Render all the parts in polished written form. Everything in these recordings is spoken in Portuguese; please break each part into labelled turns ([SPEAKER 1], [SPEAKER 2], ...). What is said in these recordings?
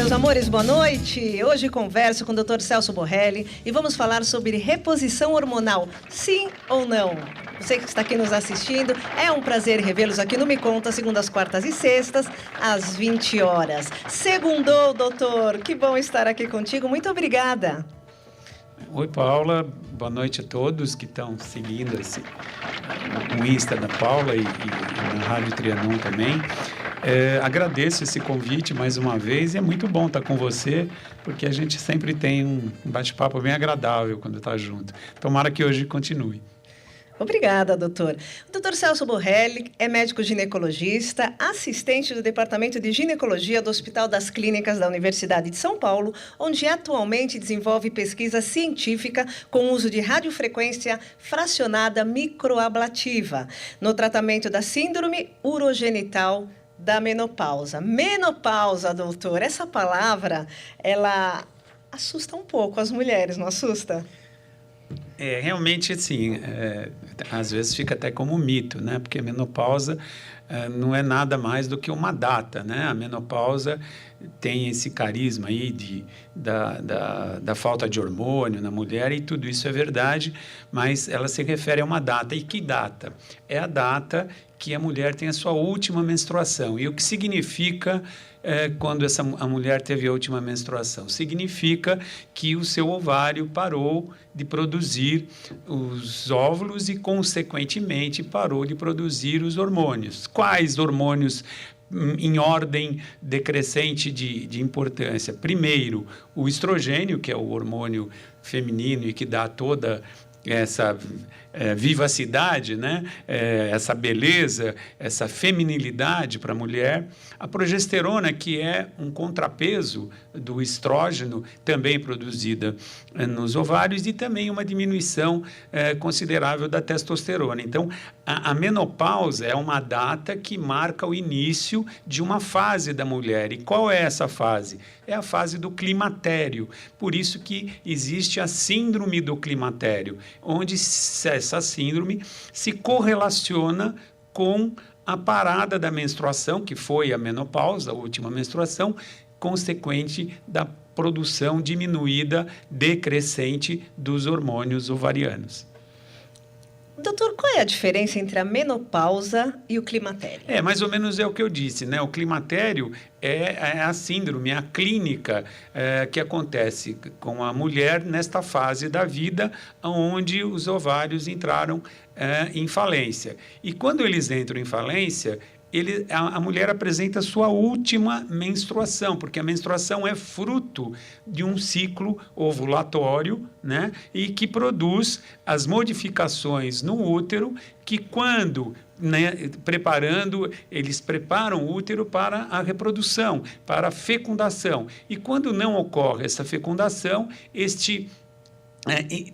[SPEAKER 1] meus amores, boa noite. Hoje converso com o Dr. Celso Borrelli e vamos falar sobre reposição hormonal, sim ou não? Você que está aqui nos assistindo, é um prazer revê-los aqui no Me Conta, segundas, quartas e sextas, às 20 horas. Segundou, doutor, que bom estar aqui contigo, muito obrigada.
[SPEAKER 2] Oi, Paula, boa noite a todos que estão seguindo o Insta da Paula e na Rádio Trianon também. Agradeço esse convite mais uma vez e é muito bom estar com você, porque a gente sempre tem um bate-papo bem agradável quando está junto. Tomara que hoje continue.
[SPEAKER 1] Obrigada, doutor. O doutor Celso Borrelli é médico ginecologista, assistente do Departamento de Ginecologia do Hospital das Clínicas da Universidade de São Paulo, onde atualmente desenvolve pesquisa científica com uso de radiofrequência fracionada microablativa no tratamento da síndrome urogenital da menopausa. Menopausa, doutor, essa palavra, ela assusta um pouco as mulheres, não assusta?
[SPEAKER 2] Realmente, assim, às vezes fica até como mito, né? Porque a menopausa não é nada mais do que uma data, né? A menopausa tem esse carisma aí da falta de hormônio na mulher e tudo isso é verdade, mas ela se refere a uma data. E que data? É a data que a mulher tem a sua última menstruação. E o que significa quando a mulher teve a última menstruação? Significa que o seu ovário parou de produzir os óvulos e, consequentemente, parou de produzir os hormônios. Quais hormônios em ordem decrescente de importância? Primeiro, o estrogênio, que é o hormônio feminino e que dá toda essa vivacidade, né? Essa beleza, essa feminilidade para a mulher. A progesterona, que é um contrapeso do estrógeno, também produzida nos ovários, e também uma diminuição considerável da testosterona. Então, a menopausa é uma data que marca o início de uma fase da mulher. E qual é essa fase? É a fase do climatério. Por isso que existe a síndrome do climatério, onde essa síndrome se correlaciona com a parada da menstruação, que foi a menopausa, a última menstruação, consequente da produção diminuída, decrescente dos hormônios ovarianos.
[SPEAKER 1] Doutor, qual é a diferença entre a menopausa e o climatério?
[SPEAKER 2] Mais ou menos é o que eu disse, né? O climatério é a síndrome, a clínica que acontece com a mulher nesta fase da vida, onde os ovários entraram em falência. E quando eles entram em falência, a mulher apresenta sua última menstruação, porque a menstruação é fruto de um ciclo ovulatório, né? E que produz as modificações no útero, que quando, né, eles preparam o útero para a reprodução, para a fecundação. E quando não ocorre essa fecundação, este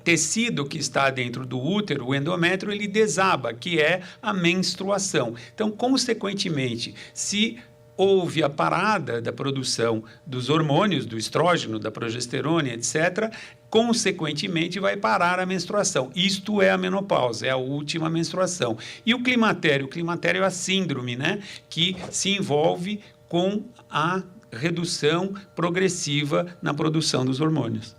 [SPEAKER 2] tecido que está dentro do útero, o endométrio, ele desaba, que é a menstruação. Então, consequentemente, se houve a parada da produção dos hormônios, do estrógeno, da progesterona, etc., consequentemente vai parar a menstruação. Isto é a menopausa, é a última menstruação. E o climatério? O climatério é a síndrome, né, que se envolve com a redução progressiva na produção dos hormônios.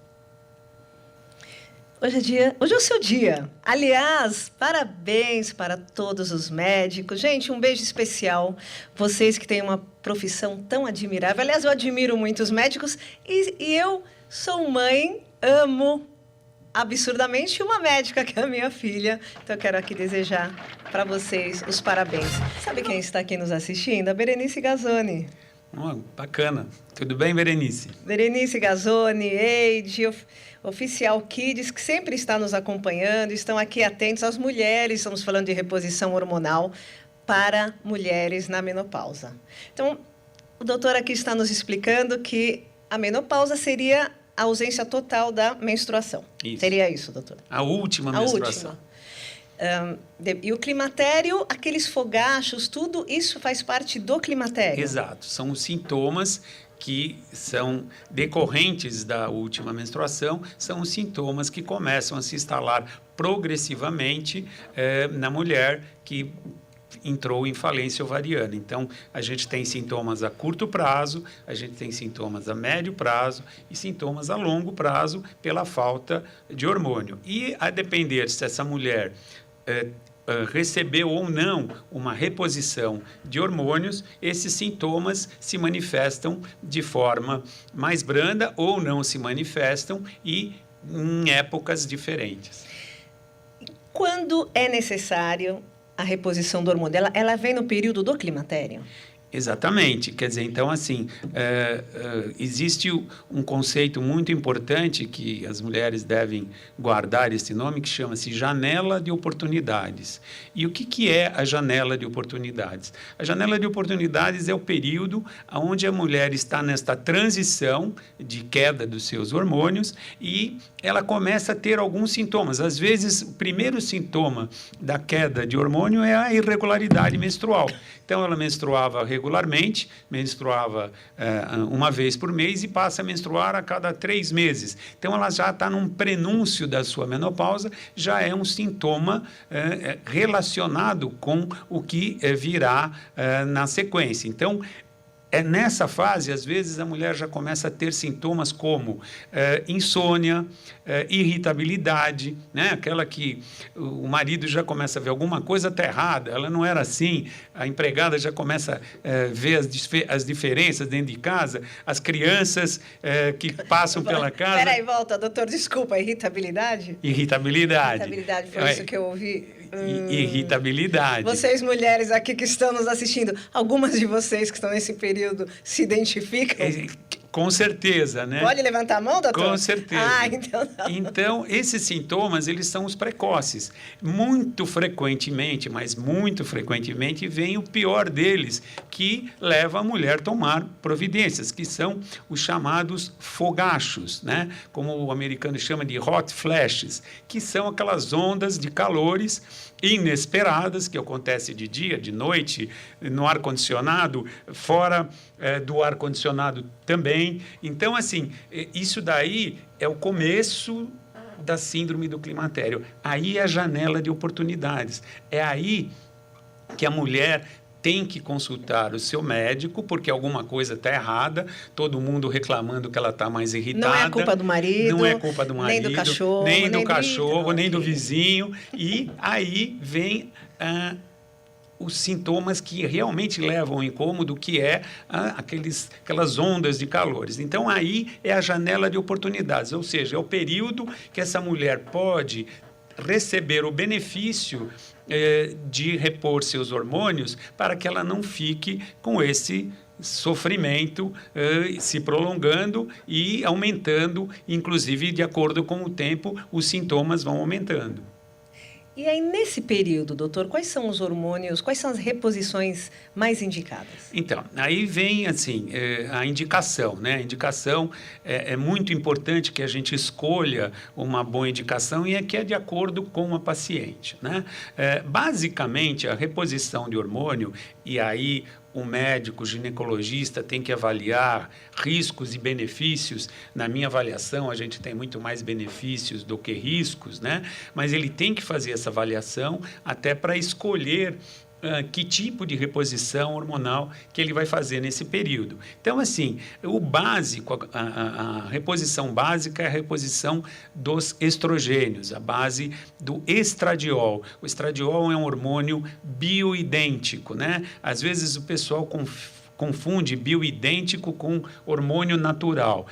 [SPEAKER 1] Hoje é o seu dia. Aliás, parabéns para todos os médicos. Gente, um beijo especial. Vocês que têm uma profissão tão admirável. Aliás, eu admiro muito os médicos e eu sou mãe, amo absurdamente uma médica que é a minha filha. Então, eu quero aqui desejar para vocês os parabéns. Sabe quem está aqui nos assistindo? A Berenice Gazzoni.
[SPEAKER 2] Bacana. Tudo bem, Berenice?
[SPEAKER 1] Berenice Gazzoni, Eide, Oficial Kids, que sempre está nos acompanhando, estão aqui atentos às mulheres, estamos falando de reposição hormonal para mulheres na menopausa. Então, o doutor aqui está nos explicando que a menopausa seria a ausência total da menstruação. Isso. Seria isso, doutor?
[SPEAKER 2] A última menstruação.
[SPEAKER 1] E o climatério, aqueles fogachos, tudo isso faz parte do climatério?
[SPEAKER 2] Exato, são os sintomas que são decorrentes da última menstruação, são os sintomas que começam a se instalar progressivamente na mulher, que entrou em falência ovariana. Então, a gente tem sintomas a curto prazo, a gente tem sintomas a médio prazo e sintomas a longo prazo pela falta de hormônio. E a depender se essa mulher recebeu ou não uma reposição de hormônios, esses sintomas se manifestam de forma mais branda ou não se manifestam e em épocas diferentes.
[SPEAKER 1] Quando é necessário a reposição do hormônio? Ela vem no período do climatério?
[SPEAKER 2] Exatamente. Quer dizer, então, assim, existe um conceito muito importante que as mulheres devem guardar esse nome, que chama-se janela de oportunidades. E o que é a janela de oportunidades? A janela de oportunidades é o período onde a mulher está nesta transição de queda dos seus hormônios e ela começa a ter alguns sintomas. Às vezes, o primeiro sintoma da queda de hormônio é a irregularidade menstrual. Então, ela menstruava regularmente, menstruava uma vez por mês e passa a menstruar a cada 3 meses. Então, ela já está num prenúncio da sua menopausa, já é um sintoma relacionado com o que virá na sequência. Então, nessa fase, às vezes, a mulher já começa a ter sintomas como insônia, irritabilidade, né? Aquela que o marido já começa a ver alguma coisa está errada, ela não era assim, a empregada já começa a ver as diferenças dentro de casa, as crianças que passam pela casa...
[SPEAKER 1] Peraí, volta, doutor, desculpa, irritabilidade?
[SPEAKER 2] Irritabilidade.
[SPEAKER 1] Irritabilidade, foi isso que eu ouvi.
[SPEAKER 2] Irritabilidade.
[SPEAKER 1] Vocês, mulheres aqui que estão nos assistindo, algumas de vocês que estão nesse período se identificam?
[SPEAKER 2] Com certeza, né?
[SPEAKER 1] Pode levantar a mão, doutor?
[SPEAKER 2] Com certeza.
[SPEAKER 1] Então não.
[SPEAKER 2] Então, esses sintomas, eles são os precoces. Muito frequentemente, mas muito frequentemente, vem o pior deles, que leva a mulher a tomar providências, que são os chamados fogachos, né? Como o americano chama de hot flashes, que são aquelas ondas de calores inesperadas que acontecem de dia, de noite, no ar-condicionado, fora do ar-condicionado também. Então, assim, isso daí é o começo da síndrome do climatério. Aí é a janela de oportunidades. É aí que a mulher tem que consultar o seu médico, porque alguma coisa está errada, todo mundo reclamando que ela está mais irritada.
[SPEAKER 1] Não é culpa do marido.
[SPEAKER 2] Não é culpa do marido.
[SPEAKER 1] Nem do cachorro.
[SPEAKER 2] Nem do vizinho. E aí vem os sintomas que realmente levam ao incômodo, que é aquelas ondas de calores. Então, aí é a janela de oportunidades, ou seja, é o período que essa mulher pode receber o benefício de repor seus hormônios para que ela não fique com esse sofrimento se prolongando e aumentando, inclusive, de acordo com o tempo, os sintomas vão aumentando.
[SPEAKER 1] E aí, nesse período, doutor, quais são os hormônios, quais são as reposições mais indicadas?
[SPEAKER 2] Então, aí vem, assim, a indicação, né? A indicação é muito importante que a gente escolha uma boa indicação e que é de acordo com a paciente, né? Basicamente, a reposição de hormônio, e aí o médico, o ginecologista tem que avaliar riscos e benefícios. Na minha avaliação, a gente tem muito mais benefícios do que riscos, né? Mas ele tem que fazer essa avaliação até para escolher que tipo de reposição hormonal que ele vai fazer nesse período. Então, assim, o básico, a reposição básica é a reposição dos estrogênios, a base do estradiol. O estradiol é um hormônio bioidêntico, né? Às vezes o pessoal confunde bioidêntico com hormônio natural.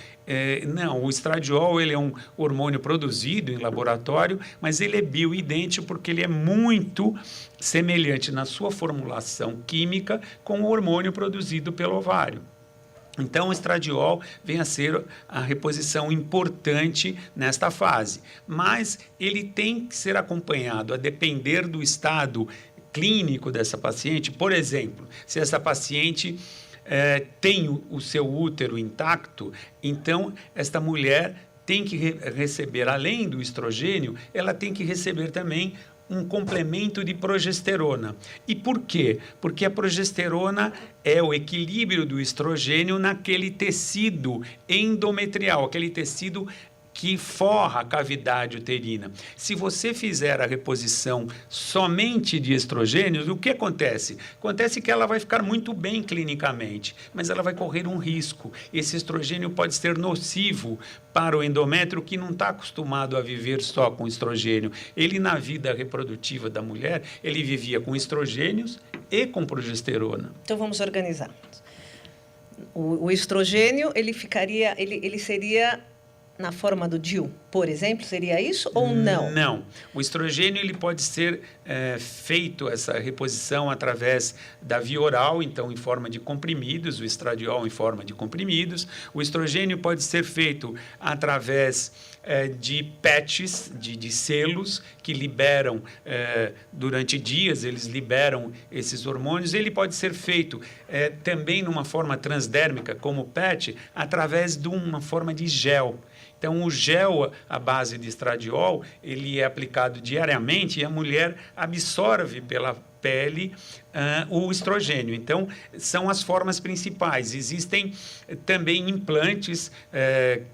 [SPEAKER 2] Não, o estradiol ele é um hormônio produzido em laboratório, mas ele é bioidêntico porque ele é muito semelhante na sua formulação química com o hormônio produzido pelo ovário. Então, o estradiol vem a ser a reposição importante nesta fase, mas ele tem que ser acompanhado a depender do estado clínico dessa paciente. Por exemplo, se essa paciente tem o seu útero intacto, então esta mulher tem que receber, além do estrogênio, ela tem que receber também um complemento de progesterona. E por quê? Porque a progesterona é o equilíbrio do estrogênio naquele tecido endometrial, aquele tecido que forra a cavidade uterina. Se você fizer a reposição somente de estrogênios, o que acontece? Acontece que ela vai ficar muito bem clinicamente, mas ela vai correr um risco. Esse estrogênio pode ser nocivo para o endométrio, que não está acostumado a viver só com estrogênio. Ele, na vida reprodutiva da mulher, ele vivia com estrogênios e com progesterona.
[SPEAKER 1] Então, vamos organizar. O estrogênio, ele seria na forma do DIU, por exemplo, seria isso ou não?
[SPEAKER 2] Não. O estrogênio ele pode ser feito, essa reposição, através da via oral, então em forma de comprimidos, o estradiol em forma de comprimidos. O estrogênio pode ser feito através de patches, de selos, que liberam, durante dias, eles liberam esses hormônios. Ele pode ser feito também numa forma transdérmica, como patch, através de uma forma de gel. Então, o gel à base de estradiol, ele é aplicado diariamente e a mulher absorve pela pele o estrogênio. Então, são as formas principais. Existem também implantes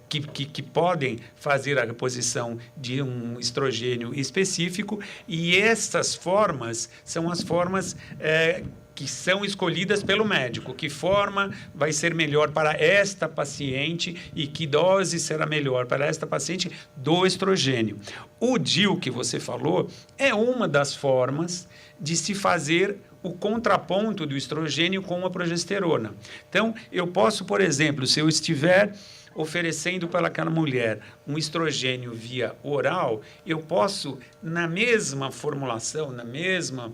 [SPEAKER 2] que podem fazer a reposição de um estrogênio específico, e essas formas são as formas que são escolhidas pelo médico. Que forma vai ser melhor para esta paciente e que dose será melhor para esta paciente do estrogênio. O DIU que você falou é uma das formas de se fazer o contraponto do estrogênio com a progesterona. Então, eu posso, por exemplo, se eu estiver oferecendo para aquela mulher um estrogênio via oral, eu posso, na mesma formulação, na mesma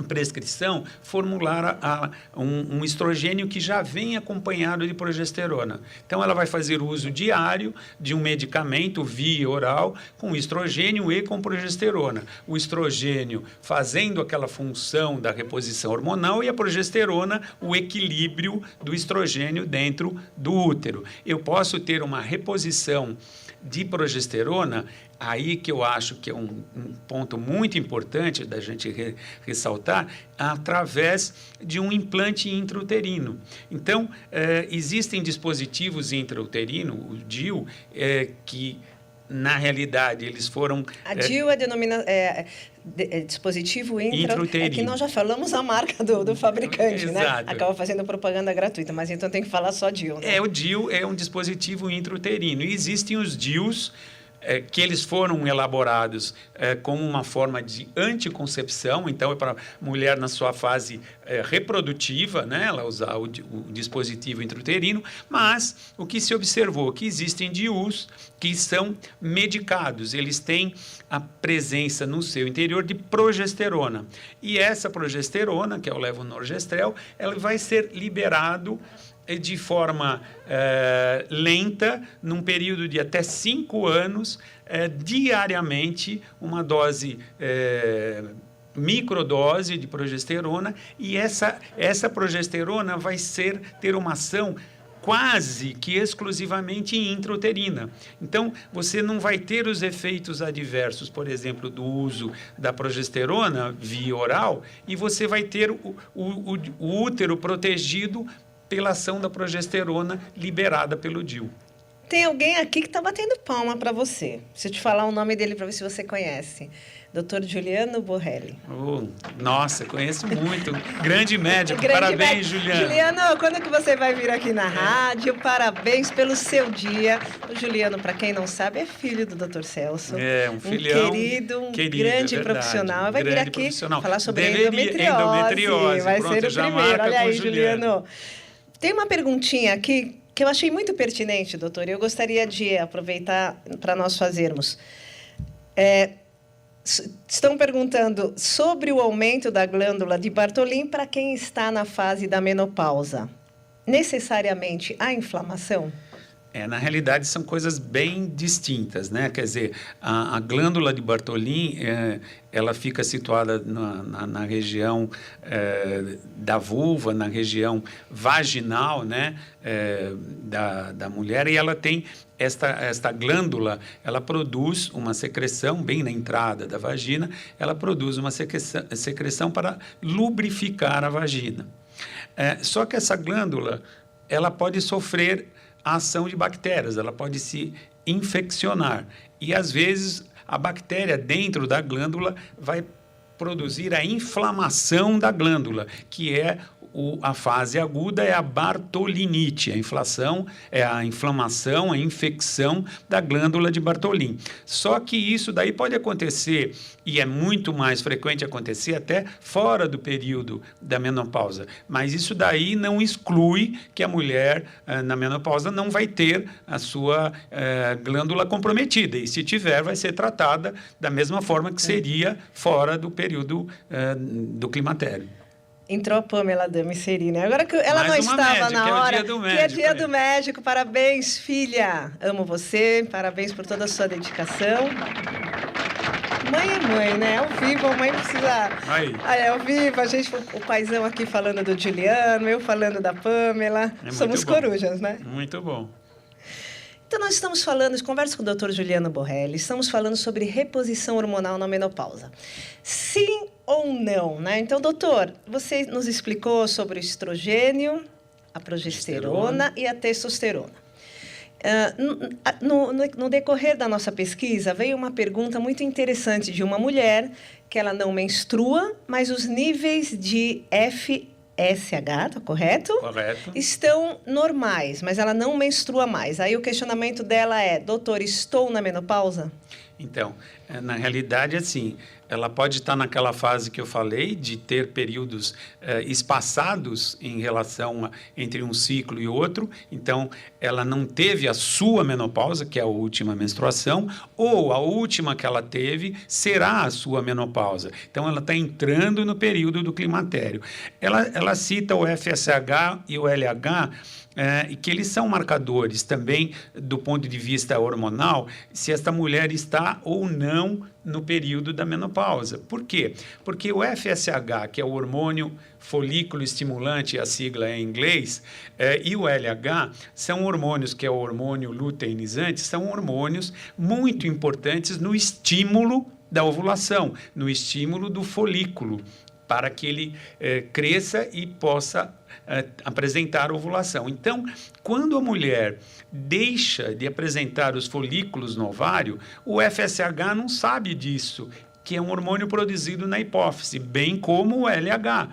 [SPEAKER 2] prescrição, formular um estrogênio que já vem acompanhado de progesterona. Então, ela vai fazer uso diário de um medicamento via oral com estrogênio e com progesterona. O estrogênio fazendo aquela função da reposição hormonal e a progesterona, o equilíbrio do estrogênio dentro do útero. Eu posso ter uma reposição de progesterona, aí que eu acho que é um ponto muito importante da gente ressaltar, através de um implante intrauterino. Então, existem dispositivos intrauterinos, o DIU, que, na realidade, eles foram...
[SPEAKER 1] A DIU é dispositivo intrauterino. É que nós já falamos a marca do fabricante, né? Acaba fazendo propaganda gratuita, mas então tem que falar só DIU, né?
[SPEAKER 2] O DIU é um dispositivo intrauterino. E existem os DIUs que eles foram elaborados como uma forma de anticoncepção, então é para a mulher na sua fase reprodutiva, né, ela usar o dispositivo intrauterino, mas o que se observou que existem DIUs que são medicados, eles têm a presença no seu interior de progesterona, e essa progesterona, que é o levonorgestrel, ela vai ser liberado de forma lenta, num período de até 5 anos, diariamente, uma dose, microdose de progesterona, e essa progesterona vai ter uma ação quase que exclusivamente intrauterina. Então, você não vai ter os efeitos adversos, por exemplo, do uso da progesterona via oral, e você vai ter o útero protegido pela ação da progesterona liberada pelo DIU.
[SPEAKER 1] Tem alguém aqui que está batendo palma para você. Se eu te falar o nome dele para ver se você conhece. Dr. Juliano Borrelli.
[SPEAKER 2] Nossa, conheço muito. Grande médico. Parabéns, Juliano.
[SPEAKER 1] Juliano, quando que você vai vir aqui na rádio? Parabéns pelo seu dia. O Juliano, para quem não sabe, é filho do Dr. Celso.
[SPEAKER 2] Um filhão.
[SPEAKER 1] Um grande profissional. Vai vir aqui falar sobre endometriose. Vai ser o primeiro. Olha aí, Juliano. Tem uma perguntinha aqui que eu achei muito pertinente, doutor, e eu gostaria de aproveitar para nós fazermos. Estão perguntando sobre o aumento da glândula de Bartholin para quem está na fase da menopausa. Necessariamente há inflamação?
[SPEAKER 2] Na realidade, são coisas bem distintas, né? Quer dizer, a glândula de Bartholin, ela fica situada na região da vulva, na região vaginal, né? Da mulher, e ela tem esta glândula, ela produz uma secreção bem na entrada da vagina, ela produz uma secreção para lubrificar a vagina. Só que essa glândula, ela pode sofrer a ação de bactérias, ela pode se infeccionar. E, às vezes, a bactéria dentro da glândula vai produzir a inflamação da glândula, que é a fase aguda, é a bartolinite. A inflamação, a infecção da glândula de Bartolin. Só que isso daí pode acontecer, e é muito mais frequente acontecer até fora do período da menopausa. Mas isso daí não exclui que a mulher na menopausa não vai ter a sua glândula comprometida. E se tiver, vai ser tratada da mesma forma que seria fora do período do climatério.
[SPEAKER 1] Entrou a Pamela Damicerini, né? Agora que ela não estava
[SPEAKER 2] médica,
[SPEAKER 1] na hora,
[SPEAKER 2] que é o dia do médico.
[SPEAKER 1] Que é dia do médico. Parabéns, filha. Amo você. Parabéns por toda a sua dedicação. Mãe é mãe, né? Ao vivo, a mãe precisa...
[SPEAKER 2] Aí.
[SPEAKER 1] Ao vivo, a gente, o paizão aqui falando do Juliano, eu falando da Pamela. Somos corujas, né?
[SPEAKER 2] Muito bom.
[SPEAKER 1] Então, nós estamos falando, conversa com o Dr. Juliano Borrelli, estamos falando sobre reposição hormonal na menopausa. Sim ou não, né? Então, doutor, você nos explicou sobre o estrogênio, a progesterona e a testosterona. No decorrer da nossa pesquisa, veio uma pergunta muito interessante de uma mulher que ela não menstrua, mas os níveis de FSH, tá correto?
[SPEAKER 2] Correto.
[SPEAKER 1] Estão normais, mas ela não menstrua mais. Aí o questionamento dela é, doutor, estou na menopausa?
[SPEAKER 2] Então, na realidade, assim, ela pode estar naquela fase que eu falei, de ter períodos espaçados em relação entre um ciclo e outro. Então, ela não teve a sua menopausa, que é a última menstruação, ou a última que ela teve será a sua menopausa. Então, ela está entrando no período do climatério. Ela cita o FSH e o LH, e que eles são marcadores também do ponto de vista hormonal, se esta mulher está ou não no período da menopausa. Por quê? Porque o FSH, que é o hormônio folículo estimulante, a sigla é em inglês, e o LH são hormônios, que é o hormônio luteinizante, são hormônios muito importantes no estímulo da ovulação, no estímulo do folículo, para que ele cresça e possa apresentar ovulação. Então, quando a mulher deixa de apresentar os folículos no ovário, o FSH não sabe disso, que é um hormônio produzido na hipófise, bem como o LH.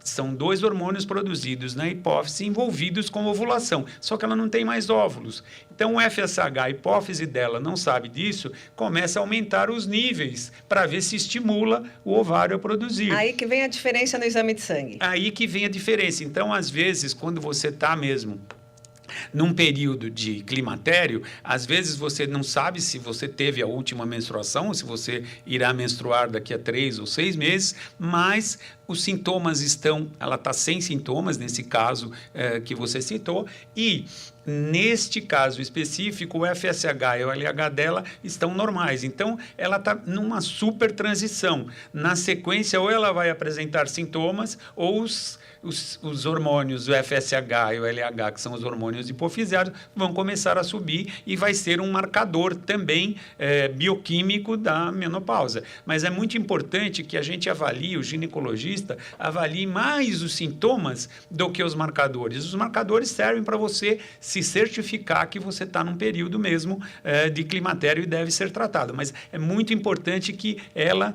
[SPEAKER 2] São dois hormônios produzidos na hipófise envolvidos com ovulação, só que ela não tem mais óvulos. Então, o FSH, a hipófise dela não sabe disso, começa a aumentar os níveis para ver se estimula o ovário a produzir.
[SPEAKER 1] Aí que vem a diferença no exame de sangue.
[SPEAKER 2] Aí que vem a diferença. Então, às vezes, quando você está mesmo num período de climatério, às vezes você não sabe se você teve a última menstruação, ou se você irá menstruar daqui a 3 ou 6 meses, mas os sintomas ela está sem sintomas, nesse caso que você citou, e neste caso específico, o FSH e o LH dela estão normais. Então, ela está numa super transição. Na sequência, ou ela vai apresentar sintomas, ou os hormônios, o FSH e o LH, que são os hormônios hipofisiários, vão começar a subir e vai ser um marcador também bioquímico da menopausa. Mas é muito importante que a gente avalie, o ginecologista avalie mais os sintomas do que os marcadores. Os marcadores servem para você se certificar que você está num período mesmo de climatério e deve ser tratado. Mas é muito importante que ela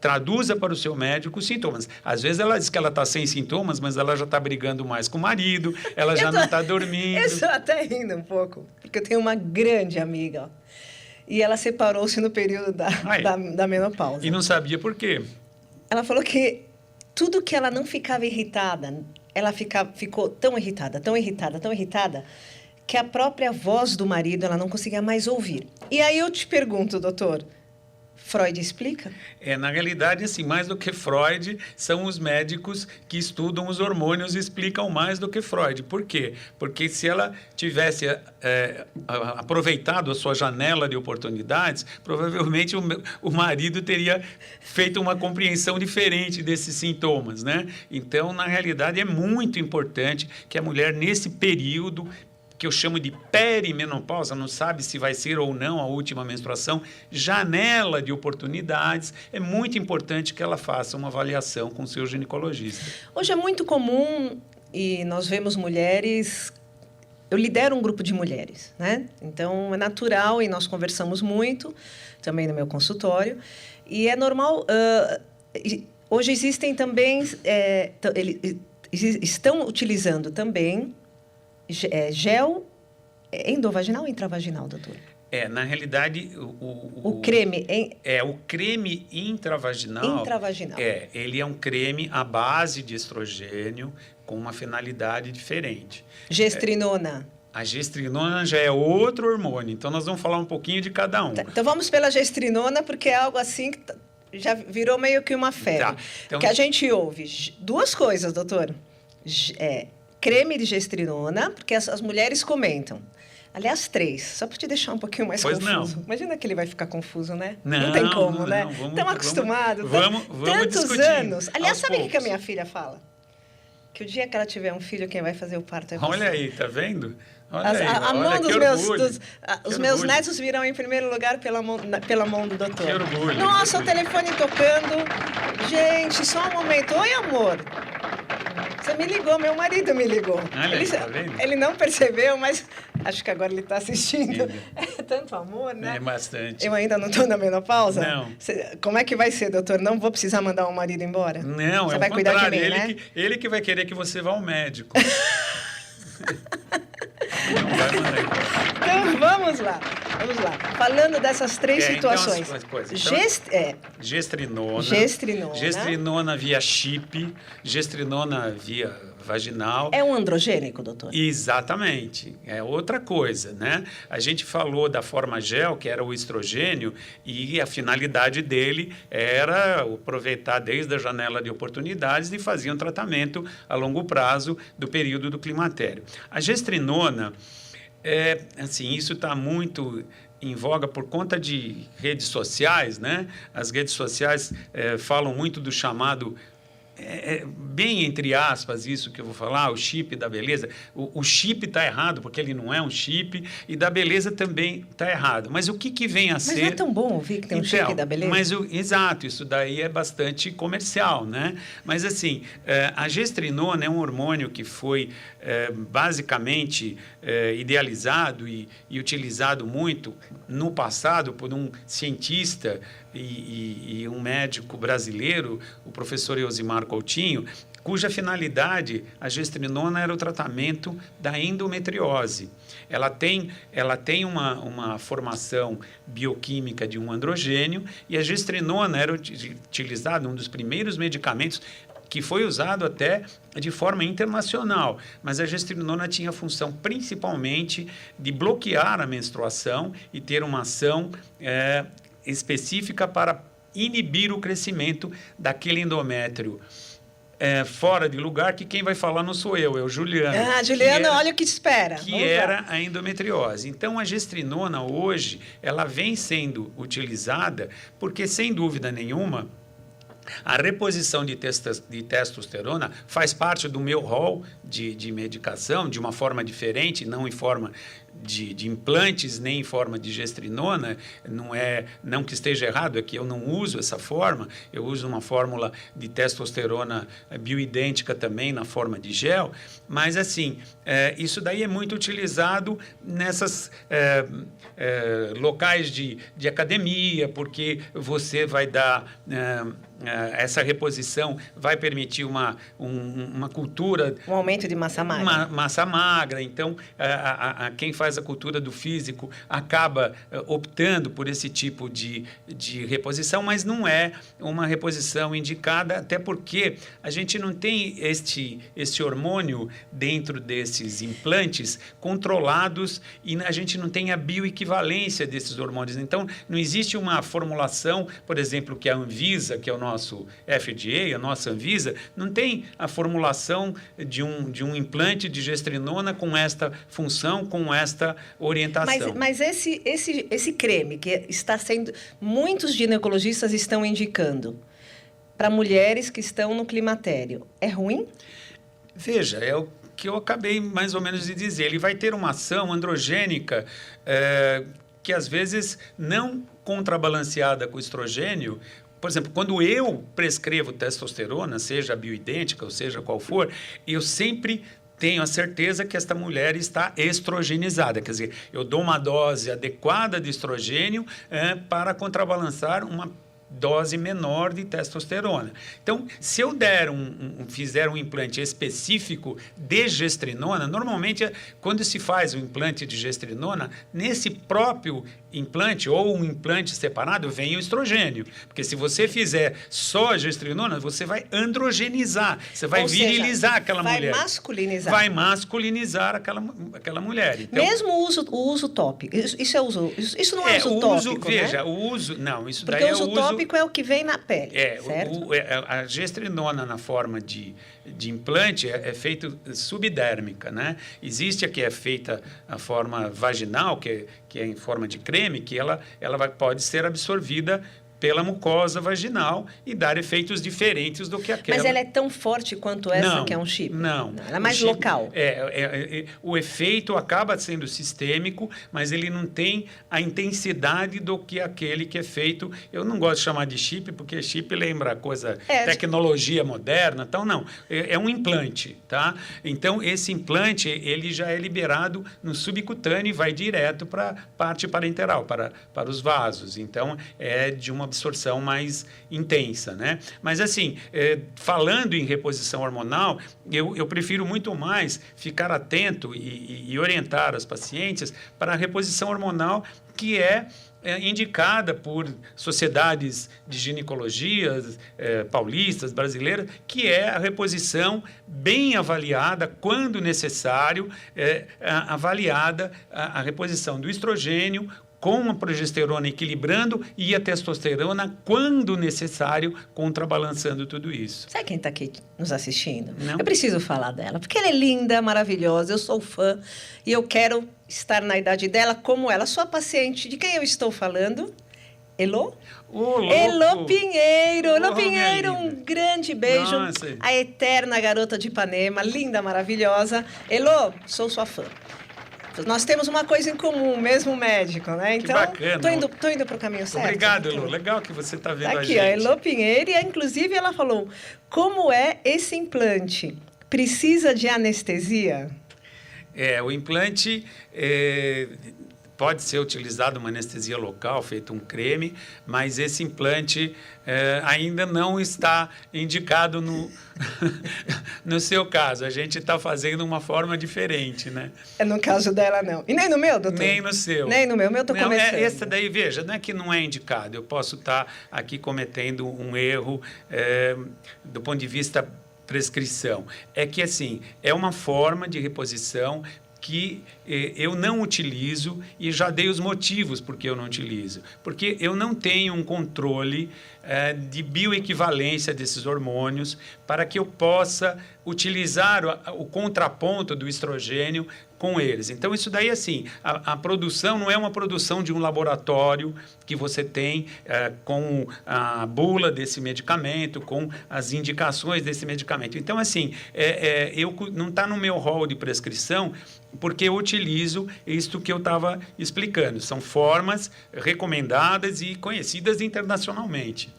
[SPEAKER 2] traduza para o seu médico os sintomas. Às vezes ela diz que ela está sem sintomas, mas ela já está brigando mais com o marido, ela já não está dormindo.
[SPEAKER 1] Eu estou até rindo um pouco, porque eu tenho uma grande amiga, ó, e ela separou-se no período da menopausa.
[SPEAKER 2] E não sabia por quê.
[SPEAKER 1] Ela falou que tudo que ela não ficava irritada, ela ficou tão irritada, que a própria voz do marido ela não conseguia mais ouvir. E aí eu te pergunto, doutor, Freud explica?
[SPEAKER 2] Na realidade, assim, mais do que Freud, são os médicos que estudam os hormônios e explicam mais do que Freud. Por quê? Porque se ela tivesse aproveitado a sua janela de oportunidades, provavelmente o marido teria feito uma compreensão diferente desses sintomas, né? Então, na realidade, é muito importante que a mulher, nesse período que eu chamo de perimenopausa, não sabe se vai ser ou não a última menstruação, janela de oportunidades, é muito importante que ela faça uma avaliação com o seu ginecologista.
[SPEAKER 1] Hoje é muito comum, e nós vemos mulheres eu lidero um grupo de mulheres, né? Então, é natural e nós conversamos muito, também no meu consultório, e é normal... hoje existem também... estão utilizando também gel endovaginal ou intravaginal, doutor?
[SPEAKER 2] Na realidade,
[SPEAKER 1] o creme...
[SPEAKER 2] o creme intravaginal...
[SPEAKER 1] Intravaginal.
[SPEAKER 2] Ele é um creme à base de estrogênio com uma finalidade diferente.
[SPEAKER 1] Gestrinona.
[SPEAKER 2] A gestrinona já é outro hormônio, então nós vamos falar um pouquinho de cada um.
[SPEAKER 1] Tá, então vamos pela gestrinona, porque é algo assim que já virou meio que uma febre.
[SPEAKER 2] Tá, então...
[SPEAKER 1] Que a gente ouve duas coisas, doutor. Creme de gestrinona, porque as mulheres comentam. Aliás, 3, só para te deixar um pouquinho mais confuso.
[SPEAKER 2] Não.
[SPEAKER 1] Imagina que ele vai ficar confuso, né?
[SPEAKER 2] Não
[SPEAKER 1] tem como, né?
[SPEAKER 2] Estamos
[SPEAKER 1] acostumados.
[SPEAKER 2] Vamos
[SPEAKER 1] tantos
[SPEAKER 2] discutir.
[SPEAKER 1] Anos. Aliás, sabe o
[SPEAKER 2] poucos.
[SPEAKER 1] que a minha filha fala? Que o dia que ela tiver um filho, quem vai fazer o parto é você.
[SPEAKER 2] Olha aí, tá vendo? Olha
[SPEAKER 1] a mão dos
[SPEAKER 2] meus
[SPEAKER 1] meus netos virão em primeiro lugar pela mão do doutor.
[SPEAKER 2] Que orgulho.
[SPEAKER 1] Nossa, o telefone tocando. Gente, só um momento. Oi, amor. Você me ligou, meu marido me ligou.
[SPEAKER 2] Tá vendo?
[SPEAKER 1] Ele não percebeu, mas acho que agora ele está assistindo. É tanto amor, né?
[SPEAKER 2] É bastante.
[SPEAKER 1] Eu ainda não estou na menopausa?
[SPEAKER 2] Não.
[SPEAKER 1] Como é que vai ser, doutor? Não vou precisar mandar o marido embora?
[SPEAKER 2] Não,
[SPEAKER 1] você
[SPEAKER 2] é
[SPEAKER 1] vai
[SPEAKER 2] o
[SPEAKER 1] cuidar
[SPEAKER 2] contrário.
[SPEAKER 1] de mim, né?
[SPEAKER 2] Ele que vai querer que você vá ao médico. Não vai mandar embora.
[SPEAKER 1] Então, vamos lá. Falando dessas 3 situações.
[SPEAKER 2] Então, as coisas.
[SPEAKER 1] Gestrinona.
[SPEAKER 2] Gestrinona via chip, gestrinona via vaginal.
[SPEAKER 1] É um androgênico, doutor?
[SPEAKER 2] Exatamente. É outra coisa, né? A gente falou da forma gel, que era o estrogênio, e a finalidade dele era aproveitar desde a janela de oportunidades e fazer um tratamento a longo prazo do período do climatério. A gestrinona, isso está muito em voga por conta de redes sociais, né? As redes sociais falam muito do chamado... bem entre aspas isso que eu vou falar, o chip da beleza. O chip está errado, porque ele não é um chip, e da beleza também está errado. Mas o que vem a ser...
[SPEAKER 1] Mas não é tão bom ouvir que tem um chip da beleza?
[SPEAKER 2] Exato, isso daí é bastante comercial, né? Mas, assim, a gestrinona é um hormônio que foi basicamente idealizado e utilizado muito no passado por um cientista e um médico brasileiro, o professor Elzimar Coutinho, cuja finalidade, a gestrinona, era o tratamento da endometriose. Ela tem uma formação bioquímica de um androgênio, e a gestrinona era utilizada, um dos primeiros medicamentos que foi usado até de forma internacional, mas a gestrinona tinha a função principalmente de bloquear a menstruação e ter uma ação específica para inibir o crescimento daquele endométrio fora de lugar, que quem vai falar não sou eu, é o Juliano.
[SPEAKER 1] Juliano, olha o que te espera.
[SPEAKER 2] Que era a endometriose. Então, a gestrinona hoje, ela vem sendo utilizada porque, sem dúvida nenhuma, a reposição de testosterona faz parte do meu rol de medicação, de uma forma diferente, não em forma de implantes, nem em forma de gestrinona. Não que esteja errado, é que eu não uso essa forma. Eu uso uma fórmula de testosterona bioidêntica também na forma de gel, mas assim, isso daí é muito utilizado nessas locais de academia, porque você vai dar... essa reposição vai permitir uma cultura...
[SPEAKER 1] Um aumento de massa magra.
[SPEAKER 2] Massa magra. Então, quem faz a cultura do físico acaba optando por esse tipo de reposição, mas não é uma reposição indicada, até porque a gente não tem este hormônio dentro desses implantes controlados, e a gente não tem a bioequivalência desses hormônios. Então, não existe uma formulação, por exemplo, que a Anvisa, que é o nosso FDA, a nossa Anvisa, não tem a formulação de um implante de gestrinona com esta função, com esta orientação.
[SPEAKER 1] Mas esse creme que está sendo... Muitos ginecologistas estão indicando para mulheres que estão no climatério. É ruim?
[SPEAKER 2] Veja, é o que eu acabei mais ou menos de dizer. Ele vai ter uma ação androgênica que, às vezes, não contrabalanceada com o estrogênio. Por exemplo, quando eu prescrevo testosterona, seja bioidêntica ou seja qual for, eu sempre tenho a certeza que esta mulher está estrogenizada. Quer dizer, eu dou uma dose adequada de estrogênio para contrabalançar uma dose menor de testosterona. Então, se eu fizer um implante específico de gestrinona, normalmente, quando se faz o implante de gestrinona, nesse próprio implante ou um implante separado, vem o estrogênio. Porque se você fizer só a gestrinona, você vai androgenizar, você vai virilizar aquela mulher.
[SPEAKER 1] Vai masculinizar.
[SPEAKER 2] Vai masculinizar aquela mulher. Então,
[SPEAKER 1] mesmo o uso tópico. Isso não é uso tópico,
[SPEAKER 2] veja,
[SPEAKER 1] né?
[SPEAKER 2] o uso... Não, isso
[SPEAKER 1] porque
[SPEAKER 2] daí é
[SPEAKER 1] o uso tópico é o que vem na pele, certo?
[SPEAKER 2] A gestrinona na forma de implante é feito subdérmica, né? Existe a que é feita a forma vaginal, que é em forma de creme, que ela pode ser absorvida pela mucosa vaginal e dar efeitos diferentes do que aquela.
[SPEAKER 1] Mas ela é tão forte quanto essa,
[SPEAKER 2] não,
[SPEAKER 1] que é um chip?
[SPEAKER 2] Não.
[SPEAKER 1] Ela é mais local?
[SPEAKER 2] O efeito acaba sendo sistêmico, mas ele não tem a intensidade do que aquele que é feito. Eu não gosto de chamar de chip, porque chip lembra coisa, tecnologia moderna, então não. É um implante, tá? Então, esse implante, ele já é liberado no subcutâneo e vai direto para a parte parenteral, para os vasos. Então, é de uma absorção mais intensa, né? Mas, assim, falando em reposição hormonal, eu prefiro muito mais ficar atento e orientar os pacientes para a reposição hormonal que é indicada por sociedades de ginecologia paulistas, brasileiras, que é a reposição bem avaliada, quando necessário, avaliada a reposição do estrogênio com a progesterona equilibrando e a testosterona, quando necessário, contrabalançando tudo isso.
[SPEAKER 1] Sabe quem está aqui nos assistindo?
[SPEAKER 2] Não?
[SPEAKER 1] Eu preciso falar dela, porque ela é linda, maravilhosa, eu sou fã e eu quero estar na idade dela como ela. Sou a paciente de quem eu estou falando? Elô? Elô Pinheiro. Elô Pinheiro, um grande beijo.
[SPEAKER 2] Nossa.
[SPEAKER 1] A eterna garota de Ipanema, linda, maravilhosa. Elô, sou sua fã. Nós temos uma coisa em comum, mesmo médico, né? Então, tô indo para o caminho certo.
[SPEAKER 2] Obrigado, Elô. Legal que você está vendo
[SPEAKER 1] tá
[SPEAKER 2] a gente.
[SPEAKER 1] Aqui, a Elô Pinheiro, e inclusive ela falou, como é esse implante? Precisa de anestesia?
[SPEAKER 2] O implante pode ser utilizado uma anestesia local, feito um creme, mas esse implante ainda não está indicado no seu caso. A gente está fazendo uma forma diferente, né?
[SPEAKER 1] No caso dela, não. E nem no meu, doutor?
[SPEAKER 2] Nem no seu.
[SPEAKER 1] Nem no meu estou começando.
[SPEAKER 2] Essa daí, veja, não é que não é indicado. Eu posso estar aqui cometendo um erro do ponto de vista prescrição. É que, assim, é uma forma de reposição que eu não utilizo e já dei os motivos por que eu não utilizo. Porque eu não tenho um controle de bioequivalência desses hormônios para que eu possa utilizar o contraponto do estrogênio com eles. Então, isso daí, assim, a produção não é uma produção de um laboratório que você tem com a bula desse medicamento, com as indicações desse medicamento. Então, assim, não está no meu rol de prescrição, porque eu utilizo isto que eu estava explicando. São formas recomendadas e conhecidas internacionalmente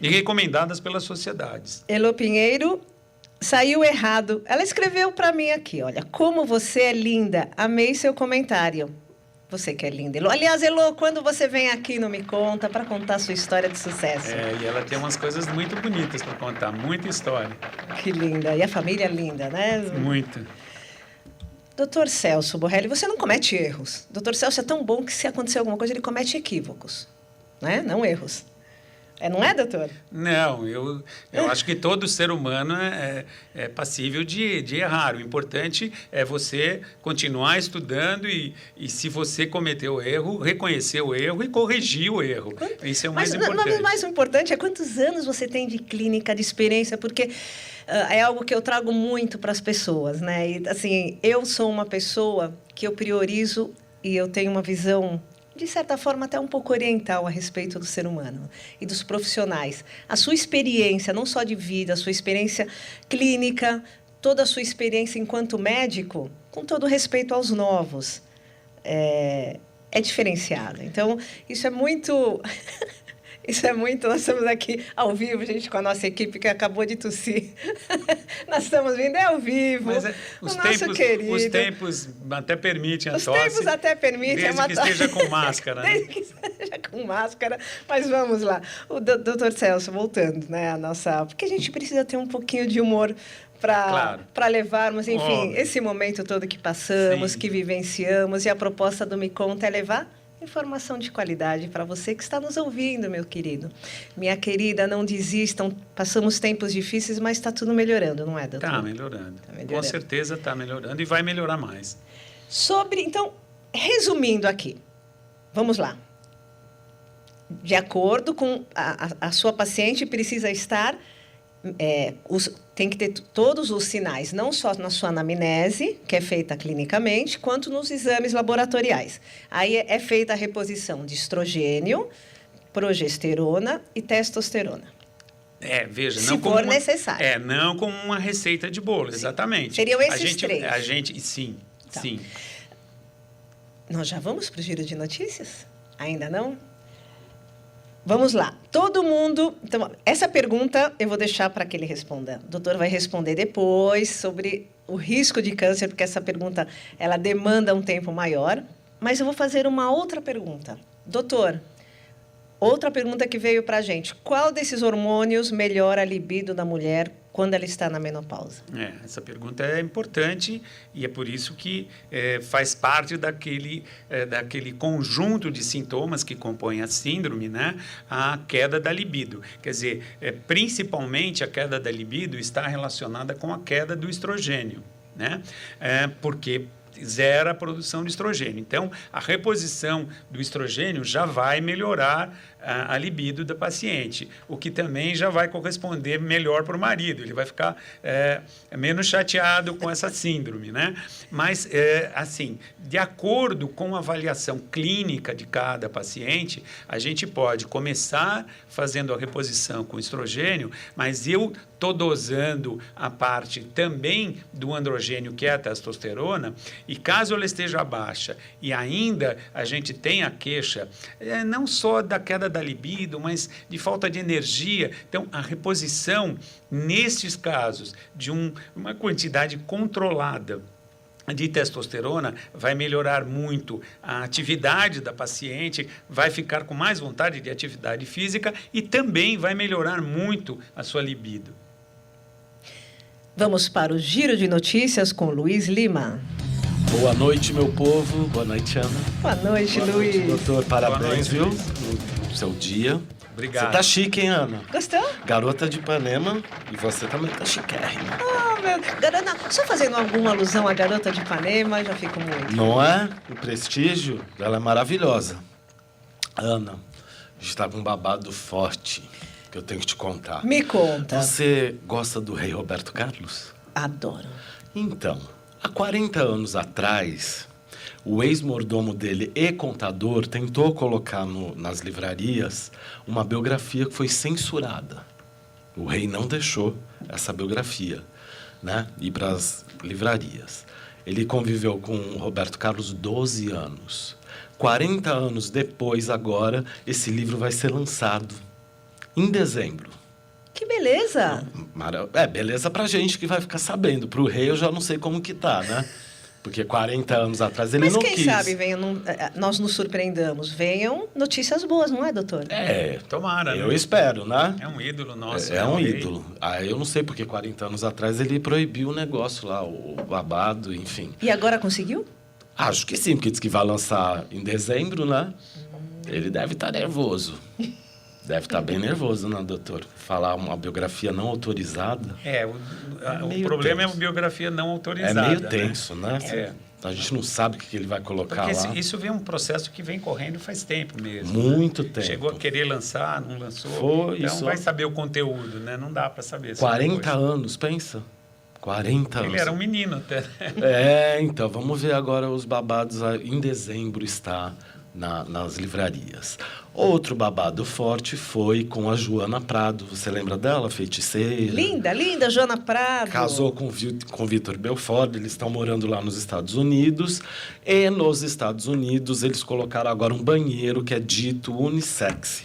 [SPEAKER 2] e recomendadas pelas sociedades.
[SPEAKER 1] Elô Pinheiro, saiu errado. Ela escreveu para mim aqui, olha, como você é linda, amei seu comentário. Você que é linda, Elô. Aliás, Elô, quando você vem aqui no Me Conta para contar a sua história de sucesso?
[SPEAKER 2] E ela tem umas coisas muito bonitas para contar, muita história.
[SPEAKER 1] Que linda. E a família é linda, né?
[SPEAKER 2] Muito.
[SPEAKER 1] Doutor Celso Borrelli, você não comete erros. Doutor Celso é tão bom que, se acontecer alguma coisa, ele comete equívocos, né? Não erros. Não é, doutor?
[SPEAKER 2] Não, eu acho que todo ser humano é passível de errar. O importante é você continuar estudando e se você cometeu o erro, reconhecer o erro e corrigir o erro. Isso é o mais importante.
[SPEAKER 1] Mas o mais importante é quantos anos você tem de clínica, de experiência, porque é algo que eu trago muito para as pessoas, né? E, assim, eu sou uma pessoa que eu priorizo e eu tenho uma visão, de certa forma, até um pouco oriental a respeito do ser humano e dos profissionais. A sua experiência, não só de vida, a sua experiência clínica, toda a sua experiência enquanto médico, com todo respeito aos novos, é diferenciada. Então, isso é muito... Isso é muito. Nós estamos aqui ao vivo, gente, com a nossa equipe que acabou de tossir. Nós estamos vindo ao vivo.
[SPEAKER 2] Mas
[SPEAKER 1] o nosso querido.
[SPEAKER 2] Os tempos até permitem a tosse.
[SPEAKER 1] Os tempos até permitem.
[SPEAKER 2] Desde que esteja com máscara.
[SPEAKER 1] Desde que esteja com máscara. Mas vamos lá. O doutor Celso, voltando, né? A nossa... Porque a gente precisa ter um pouquinho de humor para levarmos, enfim, esse momento todo que passamos, que vivenciamos. E a proposta do Me Conta é levar informação de qualidade para você que está nos ouvindo, meu querido. Minha querida, não desistam. Passamos tempos difíceis, mas está tudo melhorando, não é, doutor?
[SPEAKER 2] Está melhorando. Com certeza está melhorando e vai melhorar mais.
[SPEAKER 1] Então, resumindo aqui, vamos lá. De acordo com a sua paciente, precisa estar... tem que ter todos os sinais, não só na sua anamnese, que é feita clinicamente, quanto nos exames laboratoriais. Aí é feita a reposição de estrogênio, progesterona e testosterona.
[SPEAKER 2] Veja,
[SPEAKER 1] se for necessário.
[SPEAKER 2] Não como uma receita de bolo, exatamente.
[SPEAKER 1] Seriam esses três.
[SPEAKER 2] Sim, tá. Sim.
[SPEAKER 1] Nós já vamos para o giro de notícias? Ainda não? Vamos lá. Todo mundo... Então, essa pergunta eu vou deixar para que ele responda. O doutor vai responder depois sobre o risco de câncer, porque essa pergunta ela demanda um tempo maior. Mas eu vou fazer uma outra pergunta. Doutor, outra pergunta que veio para a gente. Qual desses hormônios melhora a libido da mulher quando ela está na menopausa?
[SPEAKER 2] Essa pergunta é importante e é por isso que faz parte daquele conjunto de sintomas que compõem a síndrome, né? A queda da libido. Quer dizer, principalmente a queda da libido está relacionada com a queda do estrogênio, né? Porque zera a produção de estrogênio. Então, a reposição do estrogênio já vai melhorar a libido da paciente, o que também já vai corresponder melhor para o marido. Ele vai ficar menos chateado com essa síndrome, né? Mas, assim, de acordo com a avaliação clínica de cada paciente, a gente pode começar fazendo a reposição com estrogênio, mas eu estou dosando a parte também do androgênio, que é a testosterona, e caso ela esteja baixa e ainda a gente tem a queixa, não só da queda da libido, mas de falta de energia. Então, a reposição, nesses casos, de uma quantidade controlada de testosterona vai melhorar muito a atividade da paciente, vai ficar com mais vontade de atividade física e também vai melhorar muito a sua libido.
[SPEAKER 1] Vamos para o Giro de Notícias com Luiz Lima.
[SPEAKER 3] Boa noite, meu povo. Boa noite, Ana.
[SPEAKER 1] Boa noite,
[SPEAKER 3] Boa
[SPEAKER 1] Luiz.
[SPEAKER 3] Noite, doutor. Parabéns, viu? No seu dia.
[SPEAKER 2] Obrigado.
[SPEAKER 3] Você tá chique, hein, Ana?
[SPEAKER 1] Gostou?
[SPEAKER 3] Garota de Ipanema. E você também tá chiquérrima.
[SPEAKER 1] Meu... Só fazendo alguma alusão à Garota de Ipanema, já fico muito.
[SPEAKER 3] Não é? O prestígio dela é maravilhosa. Ana, a gente tá com um babado forte que eu tenho que te contar.
[SPEAKER 1] Me conta.
[SPEAKER 3] Você gosta do rei Roberto Carlos?
[SPEAKER 1] Adoro.
[SPEAKER 3] Então, há 40 anos atrás, o ex-mordomo dele e contador tentou colocar nas livrarias uma biografia que foi censurada. O rei não deixou essa biografia, né, ir para as livrarias. Ele conviveu com o Roberto Carlos 12 anos. 40 anos depois, agora, esse livro vai ser lançado em dezembro.
[SPEAKER 1] Que beleza!
[SPEAKER 3] Beleza pra gente que vai ficar sabendo. Pro rei eu já não sei como que tá, né? Porque 40 anos atrás ele não quis.
[SPEAKER 1] Mas quem sabe nós nos surpreendamos. Venham notícias boas, não é, doutor?
[SPEAKER 2] Tomara.
[SPEAKER 3] Eu espero, né?
[SPEAKER 2] É um ídolo nosso.
[SPEAKER 3] É um ídolo. Eu não sei porque 40 anos atrás ele proibiu o negócio lá, o babado, enfim.
[SPEAKER 1] E agora conseguiu?
[SPEAKER 3] Acho que sim, porque diz que vai lançar em dezembro, né? Ele deve estar nervoso. Deve estar bem nervoso, né, doutor? Falar uma biografia não autorizada.
[SPEAKER 2] O problema é uma biografia não autorizada.
[SPEAKER 3] É meio tenso, né? A gente não sabe o que ele vai colocar
[SPEAKER 2] porque
[SPEAKER 3] lá.
[SPEAKER 2] Isso vem um processo que vem correndo faz tempo mesmo.
[SPEAKER 3] Muito tempo.
[SPEAKER 2] Chegou a querer lançar, não lançou. Então vai saber o conteúdo, né? Não dá para saber.
[SPEAKER 3] 40 anos, pensa? 40 anos.
[SPEAKER 2] Ele era um menino até.
[SPEAKER 3] Então, vamos ver agora os babados. Em dezembro está nas livrarias. Outro babado forte foi com a Joana Prado. Você lembra dela, feiticeira?
[SPEAKER 1] Linda, Joana Prado.
[SPEAKER 3] Casou com Vitor Belfort, eles estão morando lá nos Estados Unidos. E nos Estados Unidos eles colocaram agora um banheiro que é dito unissex.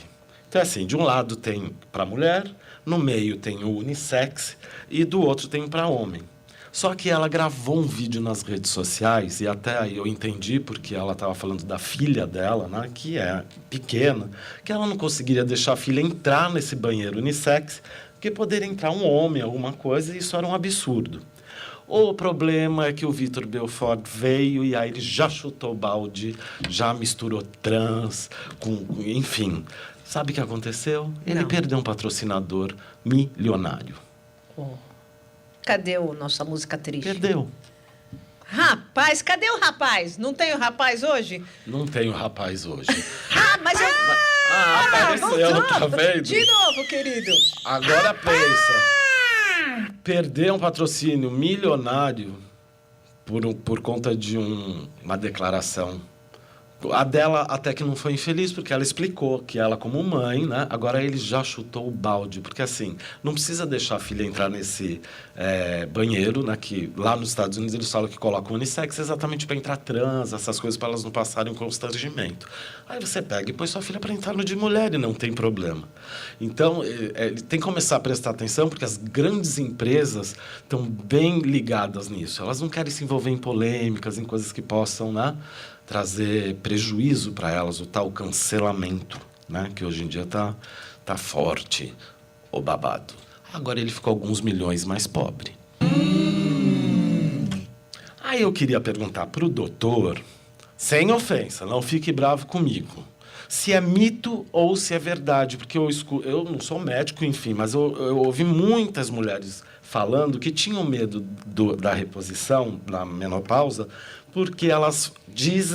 [SPEAKER 3] Então, assim, de um lado tem para mulher, no meio tem o unissex e do outro tem para homem. Só que ela gravou um vídeo nas redes sociais, e até aí eu entendi, porque ela estava falando da filha dela, né, que é pequena, que ela não conseguiria deixar a filha entrar nesse banheiro unissex, porque poderia entrar um homem, alguma coisa, e isso era um absurdo. O problema é que o Vitor Belfort veio e aí ele já chutou o balde, já misturou trans, enfim. Sabe o que aconteceu? Ele perdeu um patrocinador milionário.
[SPEAKER 1] Cadê a nossa música triste?
[SPEAKER 3] Perdeu.
[SPEAKER 1] Rapaz, cadê o rapaz? Não tem o rapaz hoje?
[SPEAKER 3] Não tem o rapaz hoje.
[SPEAKER 1] Mas eu...
[SPEAKER 3] Apareceu,
[SPEAKER 1] voltou.
[SPEAKER 3] tá vendo?
[SPEAKER 1] De novo, querido.
[SPEAKER 3] Agora pensa. Perder um patrocínio milionário por conta de uma declaração. A dela até que não foi infeliz, porque ela explicou que ela, como mãe, né? Agora ele já chutou o balde, porque assim, não precisa deixar a filha entrar nesse banheiro, né? Que lá nos Estados Unidos eles falam que colocam unissex exatamente para entrar trans, essas coisas, para elas não passarem constrangimento. Aí você pega e põe sua filha para entrar no de mulher e não tem problema. Então, tem que começar a prestar atenção, porque as grandes empresas estão bem ligadas nisso. Elas não querem se envolver em polêmicas, em coisas que possam, né, trazer prejuízo para elas, o tal cancelamento, né, que hoje em dia tá forte, o babado. Agora ele ficou alguns milhões mais pobre. Aí eu queria perguntar para o doutor, sem ofensa, não fique bravo comigo, se é mito ou se é verdade, porque eu não sou médico, enfim, mas eu ouvi muitas mulheres falando que tinham medo da reposição, da menopausa, porque elas diz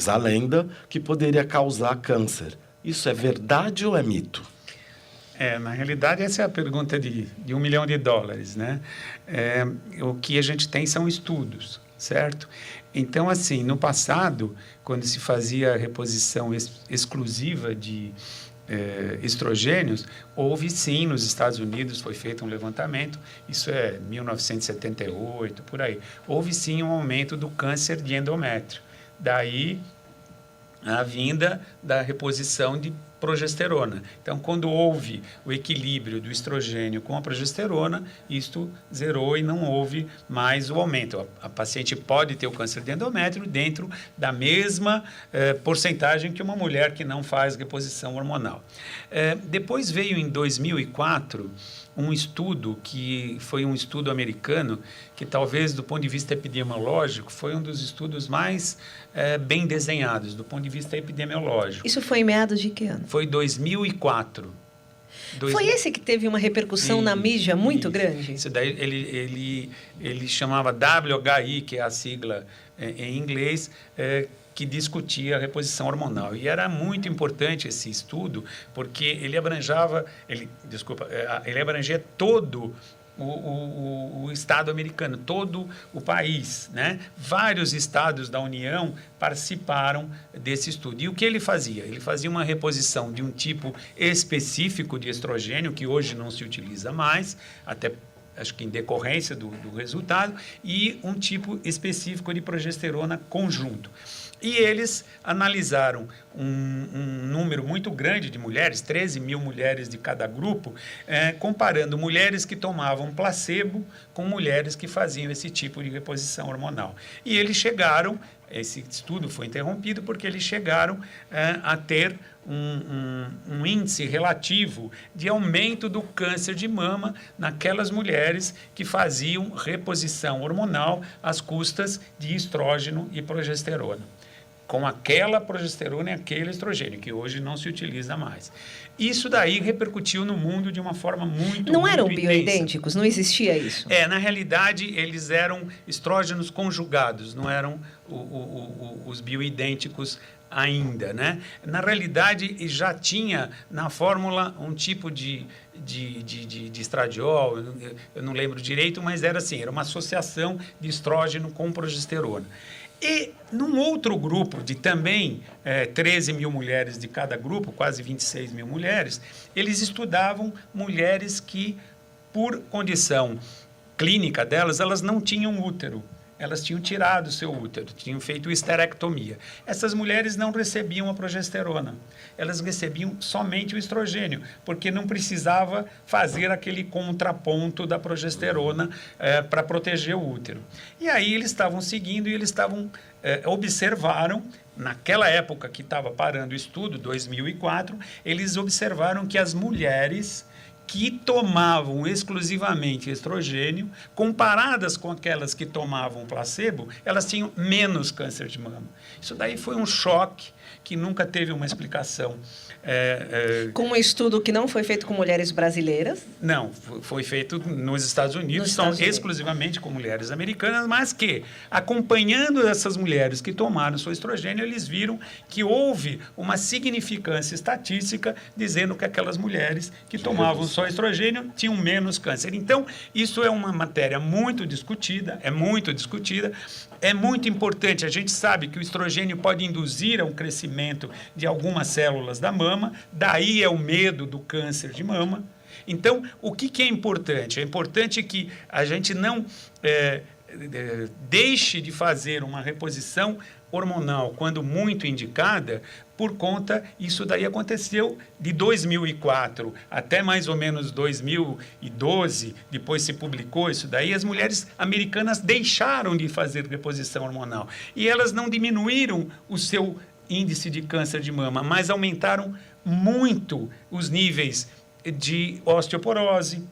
[SPEAKER 3] a lenda, que poderia causar câncer. Isso é verdade ou é mito?
[SPEAKER 2] Na realidade, essa é a pergunta de $1 milhão, né? O que a gente tem são estudos, certo? Então, assim, no passado, quando se fazia a reposição exclusiva de estrogênios, houve sim, nos Estados Unidos foi feito um levantamento, isso é 1978, por aí. Houve sim um aumento do câncer de endométrio. Daí a vinda da reposição de progesterona. Então, quando houve o equilíbrio do estrogênio com a progesterona, isto zerou e não houve mais o aumento. A paciente pode ter o câncer de endométrio dentro da mesma porcentagem que uma mulher que não faz reposição hormonal. Depois veio em 2004 um estudo que foi um estudo americano que talvez do ponto de vista epidemiológico foi um dos estudos mais bem desenhados do ponto de vista epidemiológico.
[SPEAKER 1] Isso foi em meados de que ano?
[SPEAKER 2] Foi 2004.
[SPEAKER 1] Foi esse que teve uma repercussão na mídia muito grande?
[SPEAKER 2] Isso daí ele chamava WHI, que é a sigla em inglês, que discutia a reposição hormonal. E era muito importante esse estudo, porque ele abrangia todo o Estado americano, todo o país, né? Vários estados da União participaram desse estudo. E o que ele fazia? Ele fazia uma reposição de um tipo específico de estrogênio, que hoje não se utiliza mais, até acho que em decorrência do resultado, e um tipo específico de progesterona conjunto. E eles analisaram um número muito grande de mulheres, 13 mil mulheres de cada grupo, comparando mulheres que tomavam placebo com mulheres que faziam esse tipo de reposição hormonal. E eles chegaram, esse estudo foi interrompido porque eles chegaram a ter um índice relativo de aumento do câncer de mama naquelas mulheres que faziam reposição hormonal às custas de estrógeno e progesterona, com aquela progesterona e aquele estrogênio, que hoje não se utiliza mais. Isso daí repercutiu no mundo de uma forma muito
[SPEAKER 1] Não eram
[SPEAKER 2] intensa.
[SPEAKER 1] bioidênticos? Não existia isso?
[SPEAKER 2] Na realidade, eles eram estrógenos conjugados, não eram os bioidênticos ainda, né? Na realidade, já tinha na fórmula um tipo de estradiol, eu não lembro direito, mas era assim, era uma associação de estrógeno com progesterona. E num outro grupo de também 13 mil mulheres de cada grupo, quase 26 mil mulheres, eles estudavam mulheres que, por condição clínica delas, elas não tinham útero. elas tinham tirado o seu útero, tinham feito esterectomia. Essas mulheres não recebiam a progesterona, elas recebiam somente o estrogênio, porque não precisava fazer aquele contraponto da progesterona para proteger o útero. E aí eles estavam seguindo e eles observaram, naquela época que estava parando o estudo, 2004, eles observaram que as mulheres que tomavam exclusivamente estrogênio, comparadas com aquelas que tomavam placebo, elas tinham menos câncer de mama. Isso daí foi um choque que nunca teve uma explicação.
[SPEAKER 1] Com um estudo que não foi feito com mulheres brasileiras?
[SPEAKER 2] Não, foi feito nos Estados Unidos, exclusivamente com mulheres americanas, mas que, acompanhando essas mulheres que tomaram seu estrogênio, eles viram que houve uma significância estatística dizendo que aquelas mulheres que tomavam só estrogênio tinham menos câncer. Então, isso é uma matéria muito discutida, é muito importante. A gente sabe que o estrogênio pode induzir a um crescimento de algumas células da mama, daí é o medo do câncer de mama. Então, o que é importante? É importante que a gente não deixe de fazer uma reposição hormonal, quando muito indicada, por conta, isso daí aconteceu de 2004 até mais ou menos 2012, depois se publicou isso daí, as mulheres americanas deixaram de fazer reposição hormonal. E elas não diminuíram o seu índice de câncer de mama, mas aumentaram muito os níveis de osteoporose,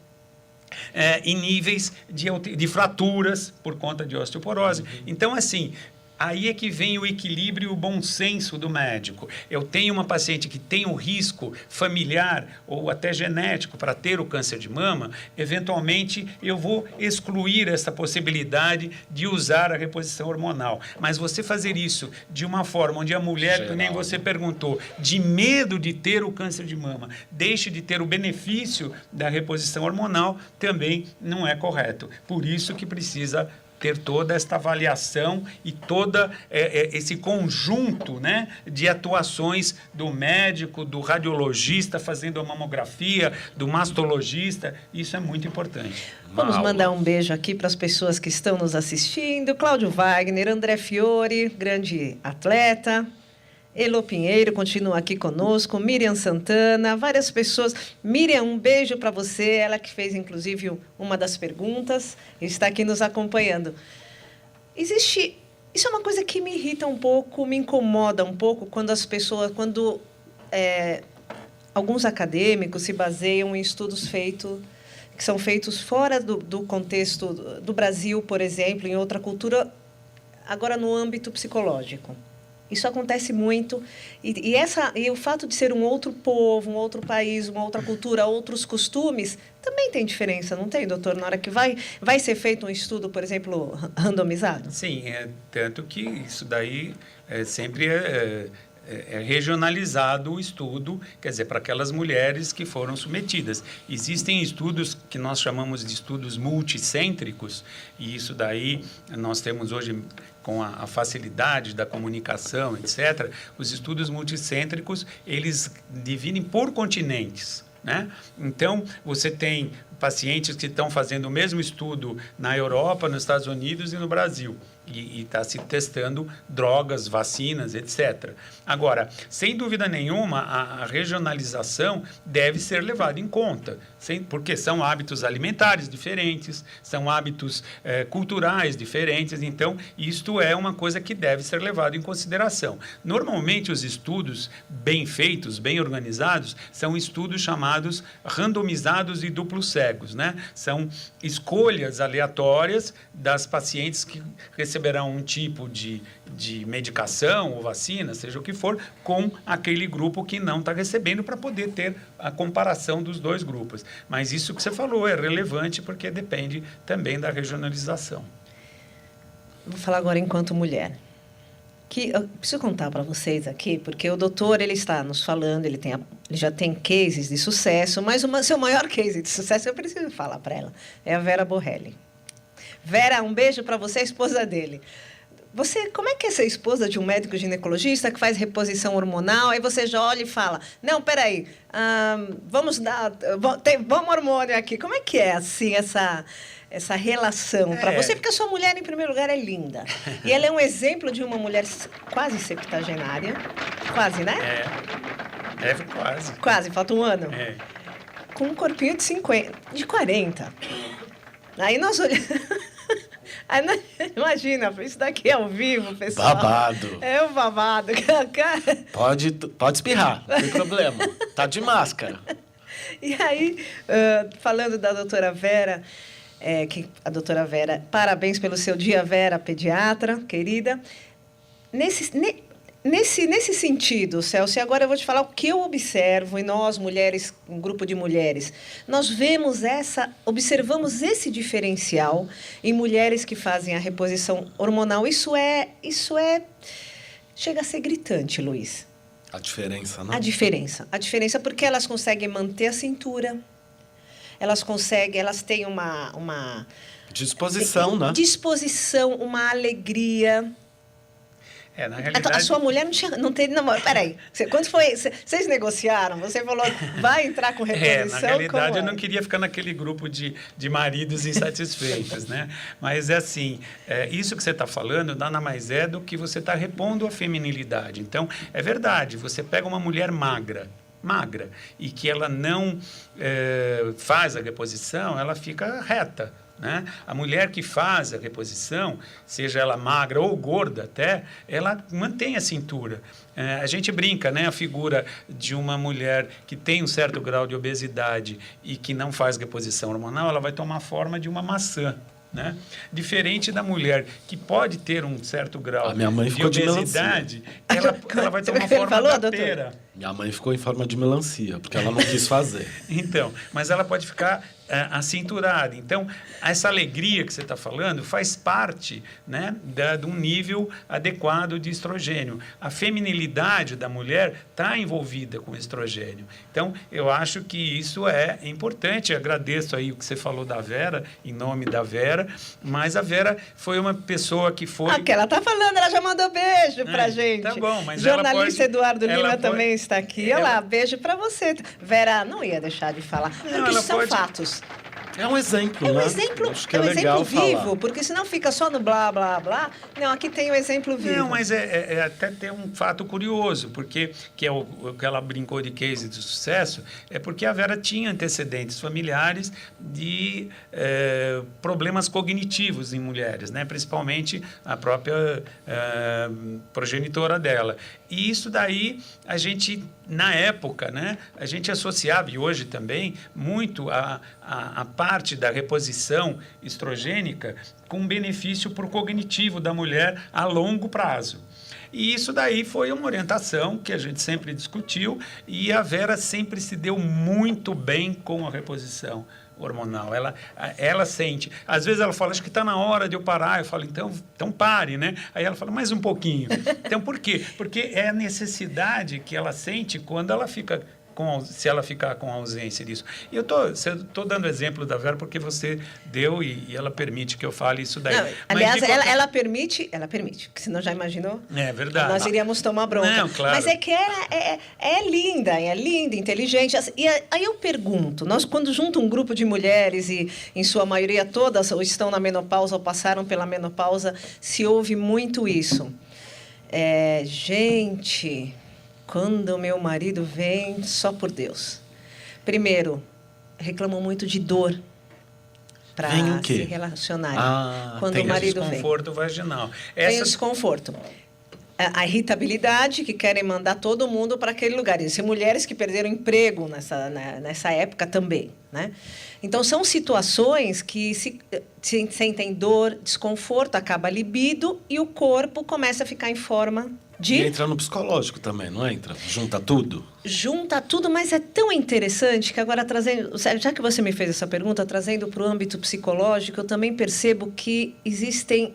[SPEAKER 2] e níveis de fraturas por conta de osteoporose. Então, assim, aí é que vem o equilíbrio e o bom senso do médico. Eu tenho uma paciente que tem um risco familiar ou até genético para ter o câncer de mama, eventualmente eu vou excluir essa possibilidade de usar a reposição hormonal. Mas você fazer isso de uma forma onde a mulher, que nem você perguntou, de medo de ter o câncer de mama, deixe de ter o benefício da reposição hormonal, também não é correto. Por isso que precisa ter toda esta avaliação e todo esse conjunto, né, de atuações do médico, do radiologista fazendo a mamografia, do mastologista. Isso é muito importante.
[SPEAKER 1] Vamos mandar um beijo aqui para as pessoas que estão nos assistindo. Cláudio Wagner, André Fiore, grande atleta. Elo Pinheiro continua aqui conosco, Miriam Santana, várias pessoas. Miriam, um beijo para você, ela que fez, inclusive, uma das perguntas, está aqui nos acompanhando. Isso é uma coisa que me irrita um pouco, me incomoda um pouco, quando alguns acadêmicos se baseiam em estudos que são feitos fora do contexto do Brasil, por exemplo, em outra cultura, agora no âmbito psicológico. Isso acontece muito. E o fato de ser um outro povo, um outro país, uma outra cultura, outros costumes, também tem diferença, não tem, doutor? Na hora que vai ser feito um estudo, por exemplo, randomizado?
[SPEAKER 2] Sim, tanto que isso daí sempre é regionalizado o estudo, quer dizer, para aquelas mulheres que foram submetidas. Existem estudos que nós chamamos de estudos multicêntricos, e isso daí nós temos hoje, com a facilidade da comunicação, etc., os estudos multicêntricos, eles dividem por continentes, né? Então, você tem pacientes que estão fazendo o mesmo estudo na Europa, nos Estados Unidos e no Brasil. E está se testando drogas, vacinas, etc. Agora, sem dúvida nenhuma, a regionalização deve ser levada em conta, porque são hábitos alimentares diferentes, são hábitos culturais diferentes, então, isto é uma coisa que deve ser levada em consideração. Normalmente, os estudos bem feitos, bem organizados, são estudos chamados randomizados e duplos cegos, né? São escolhas aleatórias das pacientes que receberão um tipo de medicação ou vacina, seja o que for, com aquele grupo que não está recebendo, para poder ter a comparação dos dois grupos. Mas isso que você falou é relevante, porque depende também da regionalização.
[SPEAKER 1] Vou falar agora enquanto mulher. Eu preciso contar para vocês aqui, porque o doutor ele está nos falando, ele já tem cases de sucesso, mas seu maior case de sucesso, eu preciso falar para ela, é a Vera Borrelli. Vera, um beijo para você, esposa dele. Como é que é ser esposa de um médico ginecologista que faz reposição hormonal? Aí você já olha e fala, não, peraí, vamos hormônio aqui. Como é que é, assim, essa relação para você? Porque a sua mulher, em primeiro lugar, é linda. E ela é um exemplo de uma mulher quase septagenária. Quase, né?
[SPEAKER 2] Quase.
[SPEAKER 1] Quase, falta um ano. Com um corpinho de 40. Aí nós olhamos... Imagina, isso daqui é ao vivo, pessoal.
[SPEAKER 3] Babado.
[SPEAKER 1] É o babado.
[SPEAKER 3] Pode espirrar, não tem problema. Tá de máscara.
[SPEAKER 1] E aí, falando da doutora Vera, parabéns pelo seu dia, Vera, pediatra, querida. Nesse sentido, Celso, e agora eu vou te falar o que eu observo, e nós, mulheres, um grupo de mulheres, nós observamos esse diferencial em mulheres que fazem a reposição hormonal. Isso chega a ser gritante, Luiz.
[SPEAKER 3] A diferença, não? A
[SPEAKER 1] diferença porque elas conseguem manter a cintura, elas têm uma
[SPEAKER 3] disposição, né?
[SPEAKER 1] Disposição, uma alegria.
[SPEAKER 2] Na realidade...
[SPEAKER 1] A sua mulher não teve namoro. Peraí, quando vocês negociaram, você falou, vai entrar com reposição?
[SPEAKER 2] Na realidade, eu não queria ficar naquele grupo de maridos insatisfeitos, né? Mas é assim, isso que você está falando nada mais é do que você está repondo a feminilidade. Então, é verdade, você pega uma mulher magra, e que ela não faz a reposição, ela fica reta. Né? A mulher que faz a reposição, seja ela magra ou gorda até, ela mantém a cintura. A gente brinca, né? A figura de uma mulher que tem um certo grau de obesidade e que não faz reposição hormonal, ela vai tomar a forma de uma maçã. Né? Diferente da mulher que pode ter um certo grau de obesidade, ela vai tomar a forma da pera.
[SPEAKER 3] Minha mãe ficou em forma de melancia, porque ela não quis fazer.
[SPEAKER 2] Então, mas ela pode ficar acinturada. Então, essa alegria que você está falando faz parte, né, de um nível adequado de estrogênio. A feminilidade da mulher está envolvida com estrogênio. Então, eu acho que isso é importante. Eu agradeço aí o que você falou da Vera, em nome da Vera, mas a Vera foi uma pessoa que foi...
[SPEAKER 1] que ela está falando, ela já mandou beijo para gente.
[SPEAKER 2] Tá bom, mas
[SPEAKER 1] jornalista Eduardo Lima também está aqui. Olha lá, beijo para você. Vera, não ia deixar de falar, porque isso são fatos.
[SPEAKER 3] É um exemplo, né?
[SPEAKER 1] É um exemplo vivo, falar. Porque senão fica só no blá, blá, blá. Não, aqui tem um exemplo vivo.
[SPEAKER 2] Não, mas até tem um fato curioso, porque que é o que ela brincou de case de sucesso, é porque a Vera tinha antecedentes familiares de problemas cognitivos em mulheres, né? Principalmente a própria progenitora dela. E isso daí, a gente, na época, né, a gente associava, e hoje também, muito a parte da reposição estrogênica com benefício para o cognitivo da mulher a longo prazo. E isso daí foi uma orientação que a gente sempre discutiu, e a Vera sempre se deu muito bem com a reposição hormonal. Ela sente. Às vezes ela fala, acho que está na hora de eu parar. Eu falo, então pare, né? Aí ela fala, mais um pouquinho. Então, por quê? Porque é a necessidade que ela sente quando ela fica... se ela ficar com ausência disso. E eu estou dando exemplo da Vera porque você deu e ela permite que eu fale isso daí.
[SPEAKER 1] Não, aliás, ela permite, porque senão já imaginou?
[SPEAKER 2] É verdade.
[SPEAKER 1] Nós iríamos tomar bronca.
[SPEAKER 2] Não, claro.
[SPEAKER 1] Mas é que é linda, inteligente. E aí eu pergunto, nós quando junta um grupo de mulheres e em sua maioria todas ou estão na menopausa ou passaram pela menopausa, se ouve muito isso. Gente... Quando o meu marido vem, só por Deus. Primeiro, reclamam muito de dor para se relacionarem. Quando o marido vem.
[SPEAKER 2] Desconforto vaginal.
[SPEAKER 1] Tem o desconforto. A irritabilidade, que querem mandar todo mundo para aquele lugar. E mulheres que perderam emprego nessa época também. Né? Então, são situações que sentem dor, desconforto, acaba a libido e o corpo começa a ficar em forma de...
[SPEAKER 3] E entra no psicológico também, não entra? Junta tudo?
[SPEAKER 1] Junta tudo, mas é tão interessante que agora, já que você me fez essa pergunta, trazendo para o âmbito psicológico, eu também percebo que existem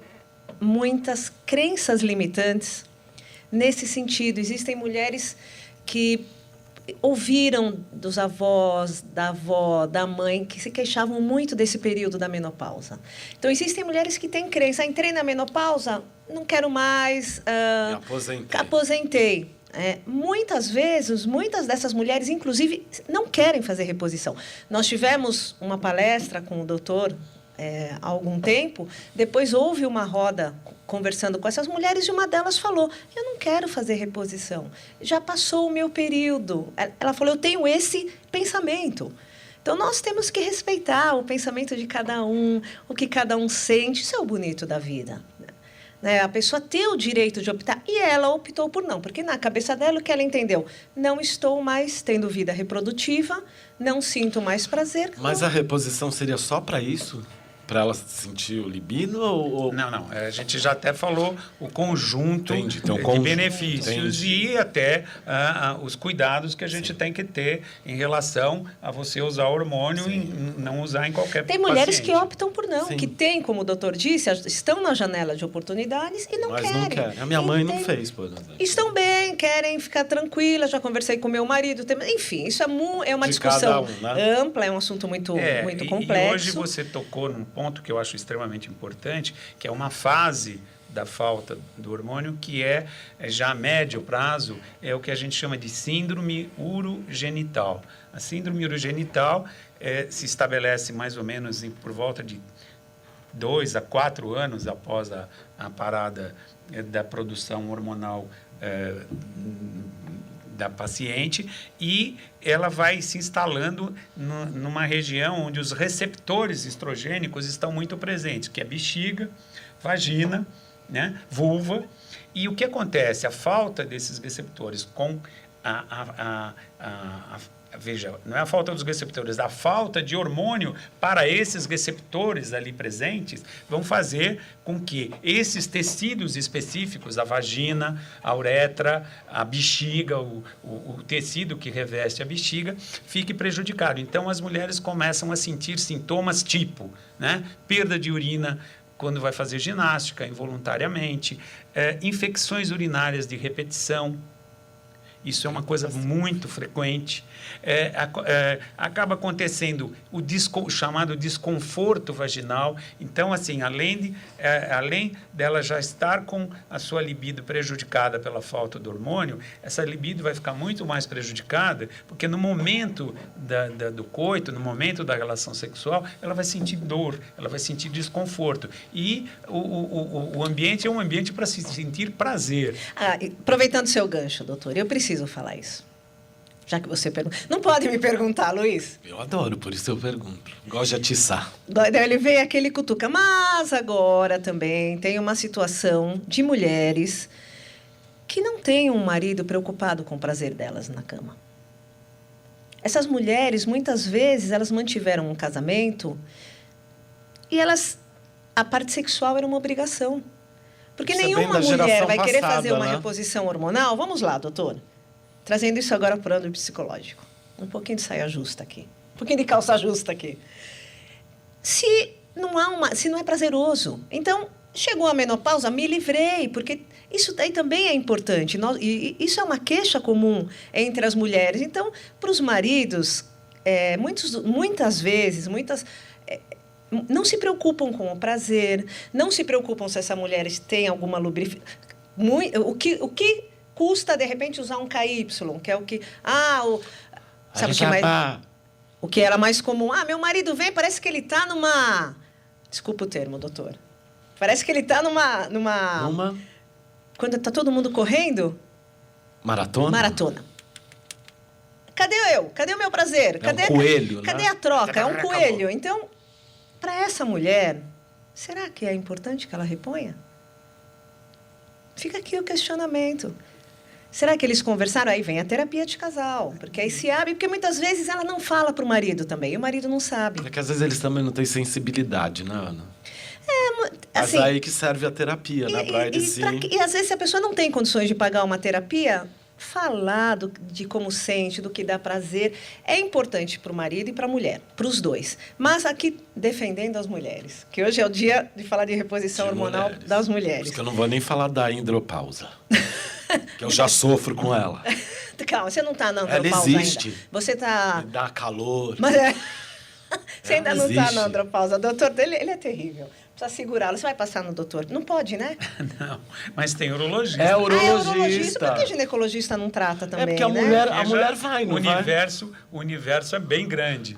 [SPEAKER 1] muitas crenças limitantes nesse sentido. Existem mulheres que ouviram dos avós, da avó, da mãe, que se queixavam muito desse período da menopausa. Então, existem mulheres que têm crença. Entrei na menopausa, não quero mais... aposentei. Muitas vezes, muitas dessas mulheres, inclusive, não querem fazer reposição. Nós tivemos uma palestra com o doutor há algum tempo, depois houve uma roda conversando com essas mulheres e uma delas falou, eu não quero fazer reposição, já passou o meu período. Ela falou, eu tenho esse pensamento. Então, nós temos que respeitar o pensamento de cada um, o que cada um sente. Isso é o bonito da vida. Né? A pessoa ter o direito de optar, e ela optou por não, porque na cabeça dela o que ela entendeu, não estou mais tendo vida reprodutiva, não sinto mais prazer.
[SPEAKER 3] Mas a reposição seria só para isso? Para ela sentir o libido? Ou...
[SPEAKER 2] Não. A gente já até falou o conjunto
[SPEAKER 3] Então,
[SPEAKER 2] de benefícios e até os cuidados que a gente tem que ter em relação a você usar hormônio e não usar em qualquer
[SPEAKER 1] Tem mulheres
[SPEAKER 2] paciente.
[SPEAKER 1] que optam por não,
[SPEAKER 3] Sim.
[SPEAKER 1] que têm, como o doutor disse, estão na janela de oportunidades e não querem.
[SPEAKER 3] Não quer. A minha mãe não fez, por exemplo.
[SPEAKER 1] Estão bem, querem ficar tranquilas, já conversei com meu marido. Enfim, isso é uma
[SPEAKER 3] De
[SPEAKER 1] discussão
[SPEAKER 3] cada um, né?
[SPEAKER 1] ampla, é um assunto muito complexo.
[SPEAKER 2] E hoje você tocou num ponto que eu acho extremamente importante, que é uma fase da falta do hormônio, que é já a médio prazo, é o que a gente chama de síndrome urogenital. A síndrome urogenital se estabelece mais ou menos por volta de 2 a 4 anos após a parada da produção hormonal da paciente, e ela vai se instalando numa região onde os receptores estrogênicos estão muito presentes, que é bexiga, vagina, né, vulva. E o que acontece? A falta desses receptores com veja, não é a falta dos receptores, a falta de hormônio para esses receptores ali presentes vão fazer com que esses tecidos específicos, a vagina, a uretra, a bexiga, o tecido que reveste a bexiga, fique prejudicado. Então, as mulheres começam a sentir sintomas tipo, né, perda de urina quando vai fazer ginástica involuntariamente, infecções urinárias de repetição. Isso é uma coisa muito frequente. Acaba acontecendo o chamado desconforto vaginal. Então, assim, além dela já estar com a sua libido prejudicada pela falta do hormônio, essa libido vai ficar muito mais prejudicada, porque no momento do coito, no momento da relação sexual, ela vai sentir dor, ela vai sentir desconforto. E o ambiente é um ambiente para se sentir prazer.
[SPEAKER 1] Aproveitando seu gancho, doutor, eu preciso falar isso. Já que você pergunta. Não pode me perguntar, Luiz?
[SPEAKER 3] Eu adoro, por isso eu pergunto. Gosto de atiçar.
[SPEAKER 1] Ele veio aquele cutuca. Mas agora também tem uma situação de mulheres que não têm um marido preocupado com o prazer delas na cama. Essas mulheres, muitas vezes, elas mantiveram um casamento e a parte sexual era uma obrigação. Porque
[SPEAKER 3] Isso
[SPEAKER 1] nenhuma mulher vai querer fazer uma
[SPEAKER 3] né?
[SPEAKER 1] reposição hormonal. Vamos lá, doutor. Trazendo isso agora para o âmbito psicológico. Um pouquinho de saia justa aqui. Um pouquinho de calça justa aqui. Se não é prazeroso, então, chegou a menopausa, me livrei, porque isso daí também é importante. E isso é uma queixa comum entre as mulheres. Então, para os maridos, muitas vezes, não se preocupam com o prazer, não se preocupam se essa mulher tem alguma lubrificação. O que custa, de repente, usar um KY, que é o que... sabe o que era mais comum? Meu marido vem, parece que ele está numa... Desculpa o termo, doutor. Parece que ele está numa... Quando está todo mundo correndo? Maratona. Cadê eu? Cadê o meu prazer?
[SPEAKER 3] É um coelho,
[SPEAKER 1] cadê
[SPEAKER 3] né?
[SPEAKER 1] a troca? É um coelho. Então, para essa mulher, será que é importante que ela reponha? Fica aqui o questionamento. Será que eles conversaram? Aí vem a terapia de casal, porque aí se abre, porque muitas vezes ela não fala para o marido também, e o marido não sabe.
[SPEAKER 3] É que às vezes eles também não têm sensibilidade, né, Ana?
[SPEAKER 1] Assim,
[SPEAKER 3] mas aí que serve a terapia, né?
[SPEAKER 1] E às vezes se a pessoa não tem condições de pagar uma terapia, falar de como sente, do que dá prazer, é importante para o marido e para a mulher, para os dois. Mas aqui, defendendo as mulheres, que hoje é o dia de falar de reposição hormonal das mulheres.
[SPEAKER 3] Porque eu não vou nem falar da andropausa, que eu já sofro com ela.
[SPEAKER 1] Calma, você não está na andropausa
[SPEAKER 3] ela existe.
[SPEAKER 1] ainda. Você está...
[SPEAKER 3] Me dá calor.
[SPEAKER 1] Mas você ainda não está na andropausa. O doutor dele, ele é terrível. Precisa segurá-lo. Você vai passar no doutor? Não pode, né?
[SPEAKER 2] Não, mas tem urologista.
[SPEAKER 3] É
[SPEAKER 1] urologista.
[SPEAKER 3] urologista.
[SPEAKER 1] Por que ginecologista não trata também,
[SPEAKER 3] porque a
[SPEAKER 1] né?
[SPEAKER 3] mulher vai, não
[SPEAKER 2] o universo é bem grande.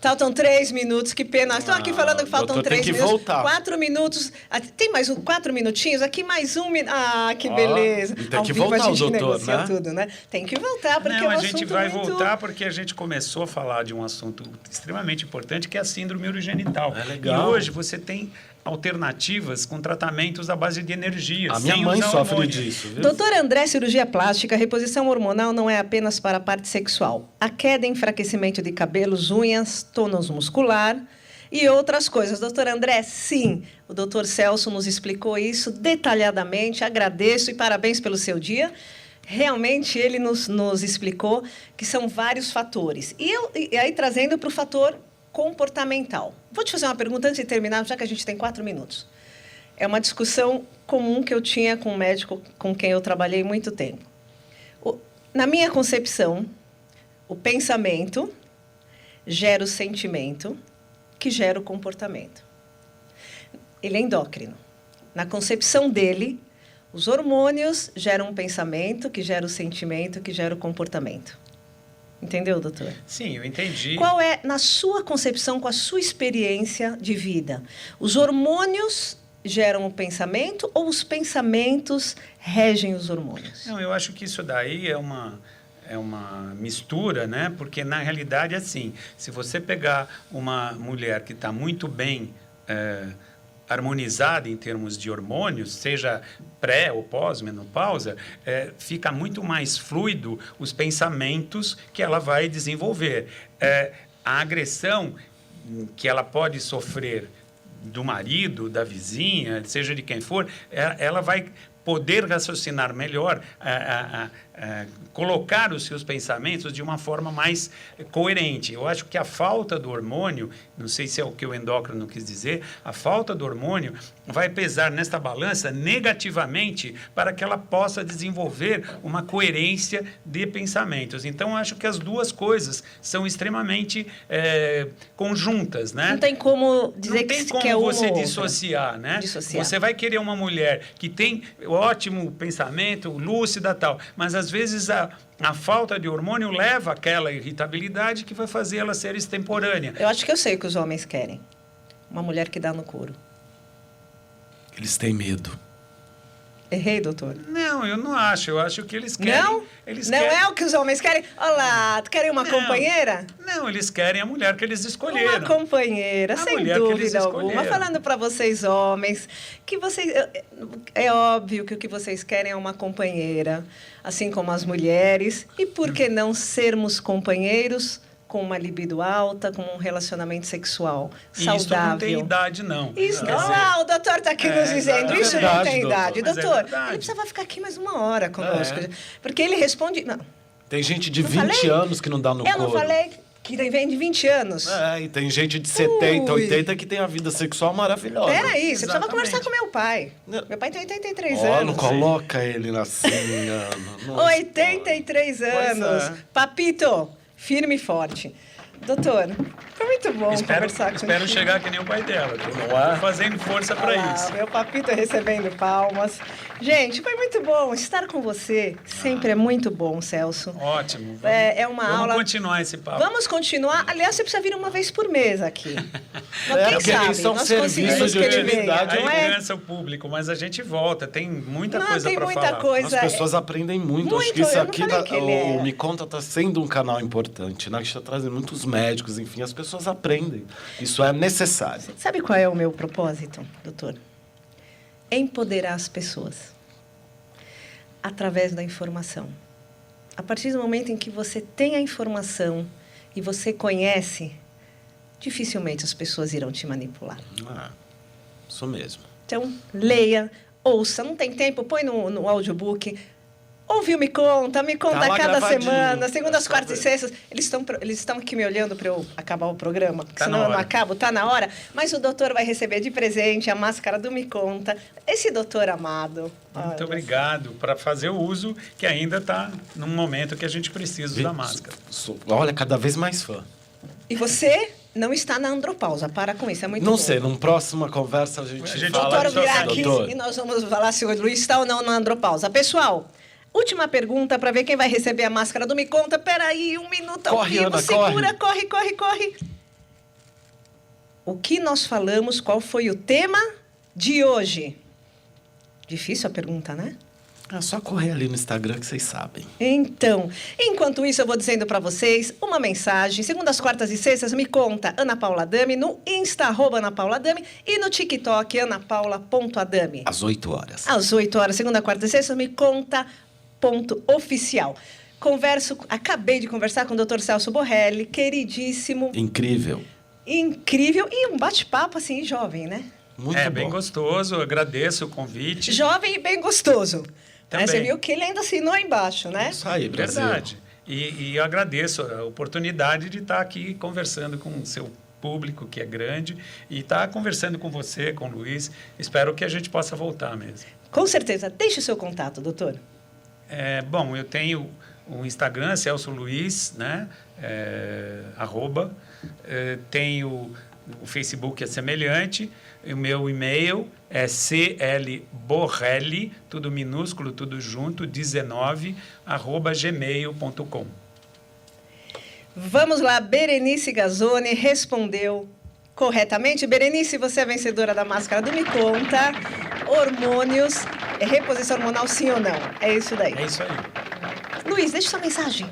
[SPEAKER 1] Faltam 3 minutos, que pena. Estou aqui falando que faltam
[SPEAKER 3] doutor,
[SPEAKER 1] 3
[SPEAKER 3] tem que
[SPEAKER 1] minutos.
[SPEAKER 3] voltar.
[SPEAKER 1] 4 minutos. Tem mais 4 minutinhos? Aqui mais 1 minuto. Ah, que beleza.
[SPEAKER 3] E tem
[SPEAKER 1] Ao
[SPEAKER 3] que
[SPEAKER 1] vivo
[SPEAKER 3] voltar
[SPEAKER 1] a gente
[SPEAKER 3] o doutor,
[SPEAKER 1] negocia
[SPEAKER 3] né?
[SPEAKER 1] tudo, né? Tem que voltar, porque
[SPEAKER 2] Não,
[SPEAKER 1] é um
[SPEAKER 2] a gente
[SPEAKER 1] assunto
[SPEAKER 2] vai
[SPEAKER 1] muito...
[SPEAKER 2] voltar porque a gente começou a falar de um assunto extremamente importante, que é a síndrome urogenital.
[SPEAKER 3] É legal.
[SPEAKER 2] E hoje você tem alternativas com tratamentos à base de energia.
[SPEAKER 3] A minha
[SPEAKER 2] sem
[SPEAKER 3] mãe
[SPEAKER 2] usar
[SPEAKER 3] sofre
[SPEAKER 2] hormônio.
[SPEAKER 3] disso, viu?
[SPEAKER 1] Doutor André, cirurgia plástica, reposição hormonal não é apenas para a parte sexual. A queda e enfraquecimento de cabelos, unhas, tônus muscular e outras coisas. Doutor André, sim, o doutor Celso nos explicou isso detalhadamente. Agradeço e parabéns pelo seu dia. Realmente, ele nos explicou que são vários fatores. E aí, trazendo para o fator comportamental. Vou te fazer uma pergunta antes de terminar, já que a gente tem 4 minutos. É uma discussão comum que eu tinha com um médico com quem eu trabalhei muito tempo. Na minha concepção, o pensamento gera o sentimento, que gera o comportamento. Ele é endócrino. Na concepção dele, os hormônios geram um pensamento, que gera o sentimento, que gera o comportamento. Entendeu, doutor?
[SPEAKER 2] Sim, eu entendi.
[SPEAKER 1] Qual é, na sua concepção, com a sua experiência de vida, os hormônios geram o pensamento ou os pensamentos regem os hormônios?
[SPEAKER 2] Não, eu acho que isso daí é uma mistura, né? Porque, na realidade, assim, se você pegar uma mulher que está muito bem harmonizada em termos de hormônios, seja pré ou pós-menopausa, fica muito mais fluido os pensamentos que ela vai desenvolver. A agressão que ela pode sofrer do marido, da vizinha, seja de quem for, ela vai poder raciocinar melhor, colocar os seus pensamentos de uma forma mais coerente. Eu acho que a falta do hormônio, não sei se é o que o endócrino quis dizer, a falta do hormônio vai pesar nesta balança negativamente para que ela possa desenvolver uma coerência de pensamentos. Então, eu acho que as duas coisas são extremamente conjuntas, né?
[SPEAKER 1] Não tem como dizer
[SPEAKER 2] não tem
[SPEAKER 1] que
[SPEAKER 2] como
[SPEAKER 1] é uma
[SPEAKER 2] você
[SPEAKER 1] ou outra.
[SPEAKER 2] dissociar, né?
[SPEAKER 1] Dissociar.
[SPEAKER 2] Você vai querer uma mulher que tem ótimo pensamento, lúcida e tal, mas às vezes a falta de hormônio leva àquela irritabilidade que vai fazer ela ser extemporânea.
[SPEAKER 1] Eu acho que eu sei o que os homens querem. Uma mulher que dá no couro.
[SPEAKER 3] Eles têm medo.
[SPEAKER 1] Errei, doutor?
[SPEAKER 2] Não, eu não acho. Eu acho que eles querem...
[SPEAKER 1] Não?
[SPEAKER 2] Eles
[SPEAKER 1] Não
[SPEAKER 2] querem,
[SPEAKER 1] é o que os homens querem? Olá, tu querem uma
[SPEAKER 2] Não.
[SPEAKER 1] companheira?
[SPEAKER 2] Não, eles querem a mulher que eles escolheram.
[SPEAKER 1] Uma companheira,
[SPEAKER 2] A
[SPEAKER 1] sem
[SPEAKER 2] mulher que eles
[SPEAKER 1] dúvida alguma.
[SPEAKER 2] escolheram.
[SPEAKER 1] Falando para vocês, homens, que vocês... É óbvio que o que vocês querem é uma companheira, assim como as mulheres. E por que não sermos companheiros com uma libido alta, com um relacionamento sexual saudável?
[SPEAKER 2] Isso não tem idade, não.
[SPEAKER 1] Isso,
[SPEAKER 2] Quer dizer,
[SPEAKER 1] o doutor está aqui nos dizendo,
[SPEAKER 2] é
[SPEAKER 1] isso não
[SPEAKER 3] verdade,
[SPEAKER 1] tem
[SPEAKER 3] doutor.
[SPEAKER 1] idade.
[SPEAKER 2] Mas é
[SPEAKER 1] Doutor,
[SPEAKER 2] verdade.
[SPEAKER 1] ele precisava ficar aqui mais 1 hora conosco.
[SPEAKER 3] É.
[SPEAKER 1] Porque ele responde... Não,
[SPEAKER 3] Tem gente de
[SPEAKER 1] Não
[SPEAKER 3] 20
[SPEAKER 1] falei?
[SPEAKER 3] anos que não dá no
[SPEAKER 1] eu
[SPEAKER 3] couro.
[SPEAKER 1] não falei que vem de 20 anos.
[SPEAKER 3] E tem gente de 70,
[SPEAKER 1] Ui.
[SPEAKER 3] 80 que tem a vida sexual maravilhosa.
[SPEAKER 1] Peraí, você precisava
[SPEAKER 2] Exatamente.
[SPEAKER 1] conversar com meu pai.
[SPEAKER 3] Não.
[SPEAKER 1] Meu pai tem 83
[SPEAKER 3] Ó,
[SPEAKER 1] anos.
[SPEAKER 3] não coloca ele assim, Ana. Não
[SPEAKER 1] 83 anos.
[SPEAKER 3] é.
[SPEAKER 1] Papito, firme e forte. Doutor, foi muito bom conversar com
[SPEAKER 2] Espero
[SPEAKER 1] você.
[SPEAKER 2] chegar que nem o pai dela.
[SPEAKER 3] Não é?
[SPEAKER 2] Tô fazendo força para
[SPEAKER 1] Olha lá,
[SPEAKER 2] isso.
[SPEAKER 1] meu papito recebendo palmas. Gente, foi muito bom estar com você. Sempre é muito bom, Celso.
[SPEAKER 2] Ótimo.
[SPEAKER 1] É uma aula...
[SPEAKER 2] Vamos continuar esse papo.
[SPEAKER 1] Vamos continuar. Aliás, você precisa vir uma vez por mês aqui. Mas
[SPEAKER 3] É,
[SPEAKER 1] quem
[SPEAKER 3] porque
[SPEAKER 1] sabe?
[SPEAKER 3] isso é um
[SPEAKER 1] nós
[SPEAKER 3] serviço
[SPEAKER 1] conseguimos
[SPEAKER 3] de
[SPEAKER 1] que ele venha,
[SPEAKER 3] utilidade,
[SPEAKER 1] não
[SPEAKER 2] Aí
[SPEAKER 1] é?
[SPEAKER 2] cansa o público, mas a gente volta. Tem muita
[SPEAKER 1] Não,
[SPEAKER 2] coisa
[SPEAKER 1] tem
[SPEAKER 2] para
[SPEAKER 1] muita
[SPEAKER 2] falar.
[SPEAKER 1] coisa.
[SPEAKER 3] As pessoas aprendem muito. Acho
[SPEAKER 1] Muito,
[SPEAKER 3] que isso
[SPEAKER 1] eu não
[SPEAKER 3] aqui,
[SPEAKER 1] falei que ele é.
[SPEAKER 3] o Me Conta está sendo um canal importante, né? Que está trazendo muitos médicos, enfim, as pessoas aprendem. Isso é necessário.
[SPEAKER 1] Sabe qual é o meu propósito, doutor? Empoderar as pessoas através da informação. A partir do momento em que você tem a informação e você conhece, dificilmente as pessoas irão te manipular.
[SPEAKER 3] Isso mesmo.
[SPEAKER 1] Então, leia, ouça. Não tem tempo? Põe no audiobook. Ouve o Me Conta
[SPEAKER 3] Tá lá
[SPEAKER 1] a cada
[SPEAKER 3] gravadinho.
[SPEAKER 1] semana, segundas,
[SPEAKER 3] É só
[SPEAKER 1] quartas e
[SPEAKER 3] ver.
[SPEAKER 1] sextas. Eles estão aqui me olhando para eu acabar o programa, porque
[SPEAKER 2] Tá
[SPEAKER 1] senão
[SPEAKER 2] na
[SPEAKER 1] eu não
[SPEAKER 2] hora.
[SPEAKER 1] acabo, tá na hora. Mas o doutor vai receber de presente a máscara do Me Conta. Esse doutor amado.
[SPEAKER 2] Muito
[SPEAKER 1] olha,
[SPEAKER 2] obrigado para fazer o uso, que ainda está num momento que a gente precisa da máscara.
[SPEAKER 3] Olha, cada vez mais fã.
[SPEAKER 1] E você não está na andropausa. Para com isso, é muito
[SPEAKER 3] Não
[SPEAKER 1] bom.
[SPEAKER 3] sei, numa próxima conversa a gente
[SPEAKER 2] gente
[SPEAKER 3] fala
[SPEAKER 1] Doutor
[SPEAKER 2] disso,
[SPEAKER 1] virá aqui
[SPEAKER 3] doutor.
[SPEAKER 1] e nós vamos falar se o Luiz está ou não na andropausa. Pessoal, última pergunta para ver quem vai receber a máscara do Me Conta. Peraí, 1 minuto ao
[SPEAKER 3] Corre,
[SPEAKER 1] vivo.
[SPEAKER 3] Ana,
[SPEAKER 1] Segura, corre. o que nós falamos, qual foi o tema de hoje? Difícil a pergunta, né?
[SPEAKER 3] É só correr ali no Instagram que vocês sabem.
[SPEAKER 1] Então, enquanto isso, eu vou dizendo para vocês uma mensagem. Segundas, quartas e sextas, me conta Ana Paula Adami, no Insta, @Ana Paula Adami, e no TikTok, anapaula.adami.
[SPEAKER 3] Às 8 horas.
[SPEAKER 1] Às 8 horas, segunda, quarta e sexta, me conta, .oficial. Acabei de conversar com o Dr. Celso Borrelli, queridíssimo.
[SPEAKER 3] Incrível.
[SPEAKER 1] Incrível, e um bate-papo, assim, jovem, né?
[SPEAKER 3] Muito bom.
[SPEAKER 2] Bem gostoso, agradeço o convite.
[SPEAKER 1] Jovem e bem gostoso.
[SPEAKER 2] Também.
[SPEAKER 1] Você viu que ele ainda assinou aí embaixo, né?
[SPEAKER 3] Isso aí, Brasil.
[SPEAKER 2] Verdade. E eu agradeço a oportunidade de estar aqui conversando com o seu público, que é grande, e estar conversando com você, com o Luiz. Espero que a gente possa voltar mesmo.
[SPEAKER 1] Com certeza. Deixe o seu contato, doutor.
[SPEAKER 2] Bom, eu tenho o Instagram, Celso Luiz, né? Tenho o Facebook, é semelhante. O meu e-mail é clborrelli, tudo minúsculo, tudo junto, 19, @gmail.com.
[SPEAKER 1] Vamos lá, Berenice Gazzoni respondeu corretamente. Berenice, você é a vencedora da máscara do Me Conta. Hormônios, reposição hormonal, sim ou não? É isso daí.
[SPEAKER 2] É isso aí.
[SPEAKER 1] Luiz, deixa sua mensagem.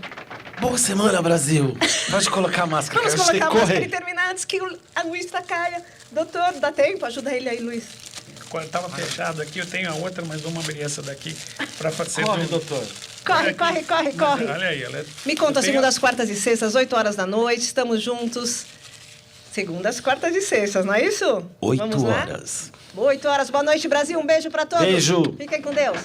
[SPEAKER 3] Boa semana, Brasil. Pode colocar a máscara,
[SPEAKER 1] Vamos
[SPEAKER 3] que a gente tem
[SPEAKER 1] colocar
[SPEAKER 3] que
[SPEAKER 1] a máscara
[SPEAKER 3] correr.
[SPEAKER 1] e terminar antes que a luz caia. Doutor, dá tempo? Ajuda ele aí, Luiz.
[SPEAKER 2] Estava fechado aqui, eu tenho a outra, mas vamos abrir essa daqui para fazer.
[SPEAKER 3] Corre, doutor.
[SPEAKER 1] Corre.
[SPEAKER 2] Olha aí, ela
[SPEAKER 1] Me conta, segundas, quartas e sextas, 8 horas da noite. Estamos juntos. Segundas, quartas e sextas, não é isso?
[SPEAKER 3] 8
[SPEAKER 1] Vamos lá?
[SPEAKER 3] horas.
[SPEAKER 1] 8 horas. Boa noite, Brasil. Um beijo para todos.
[SPEAKER 3] Beijo.
[SPEAKER 1] Fiquem com Deus.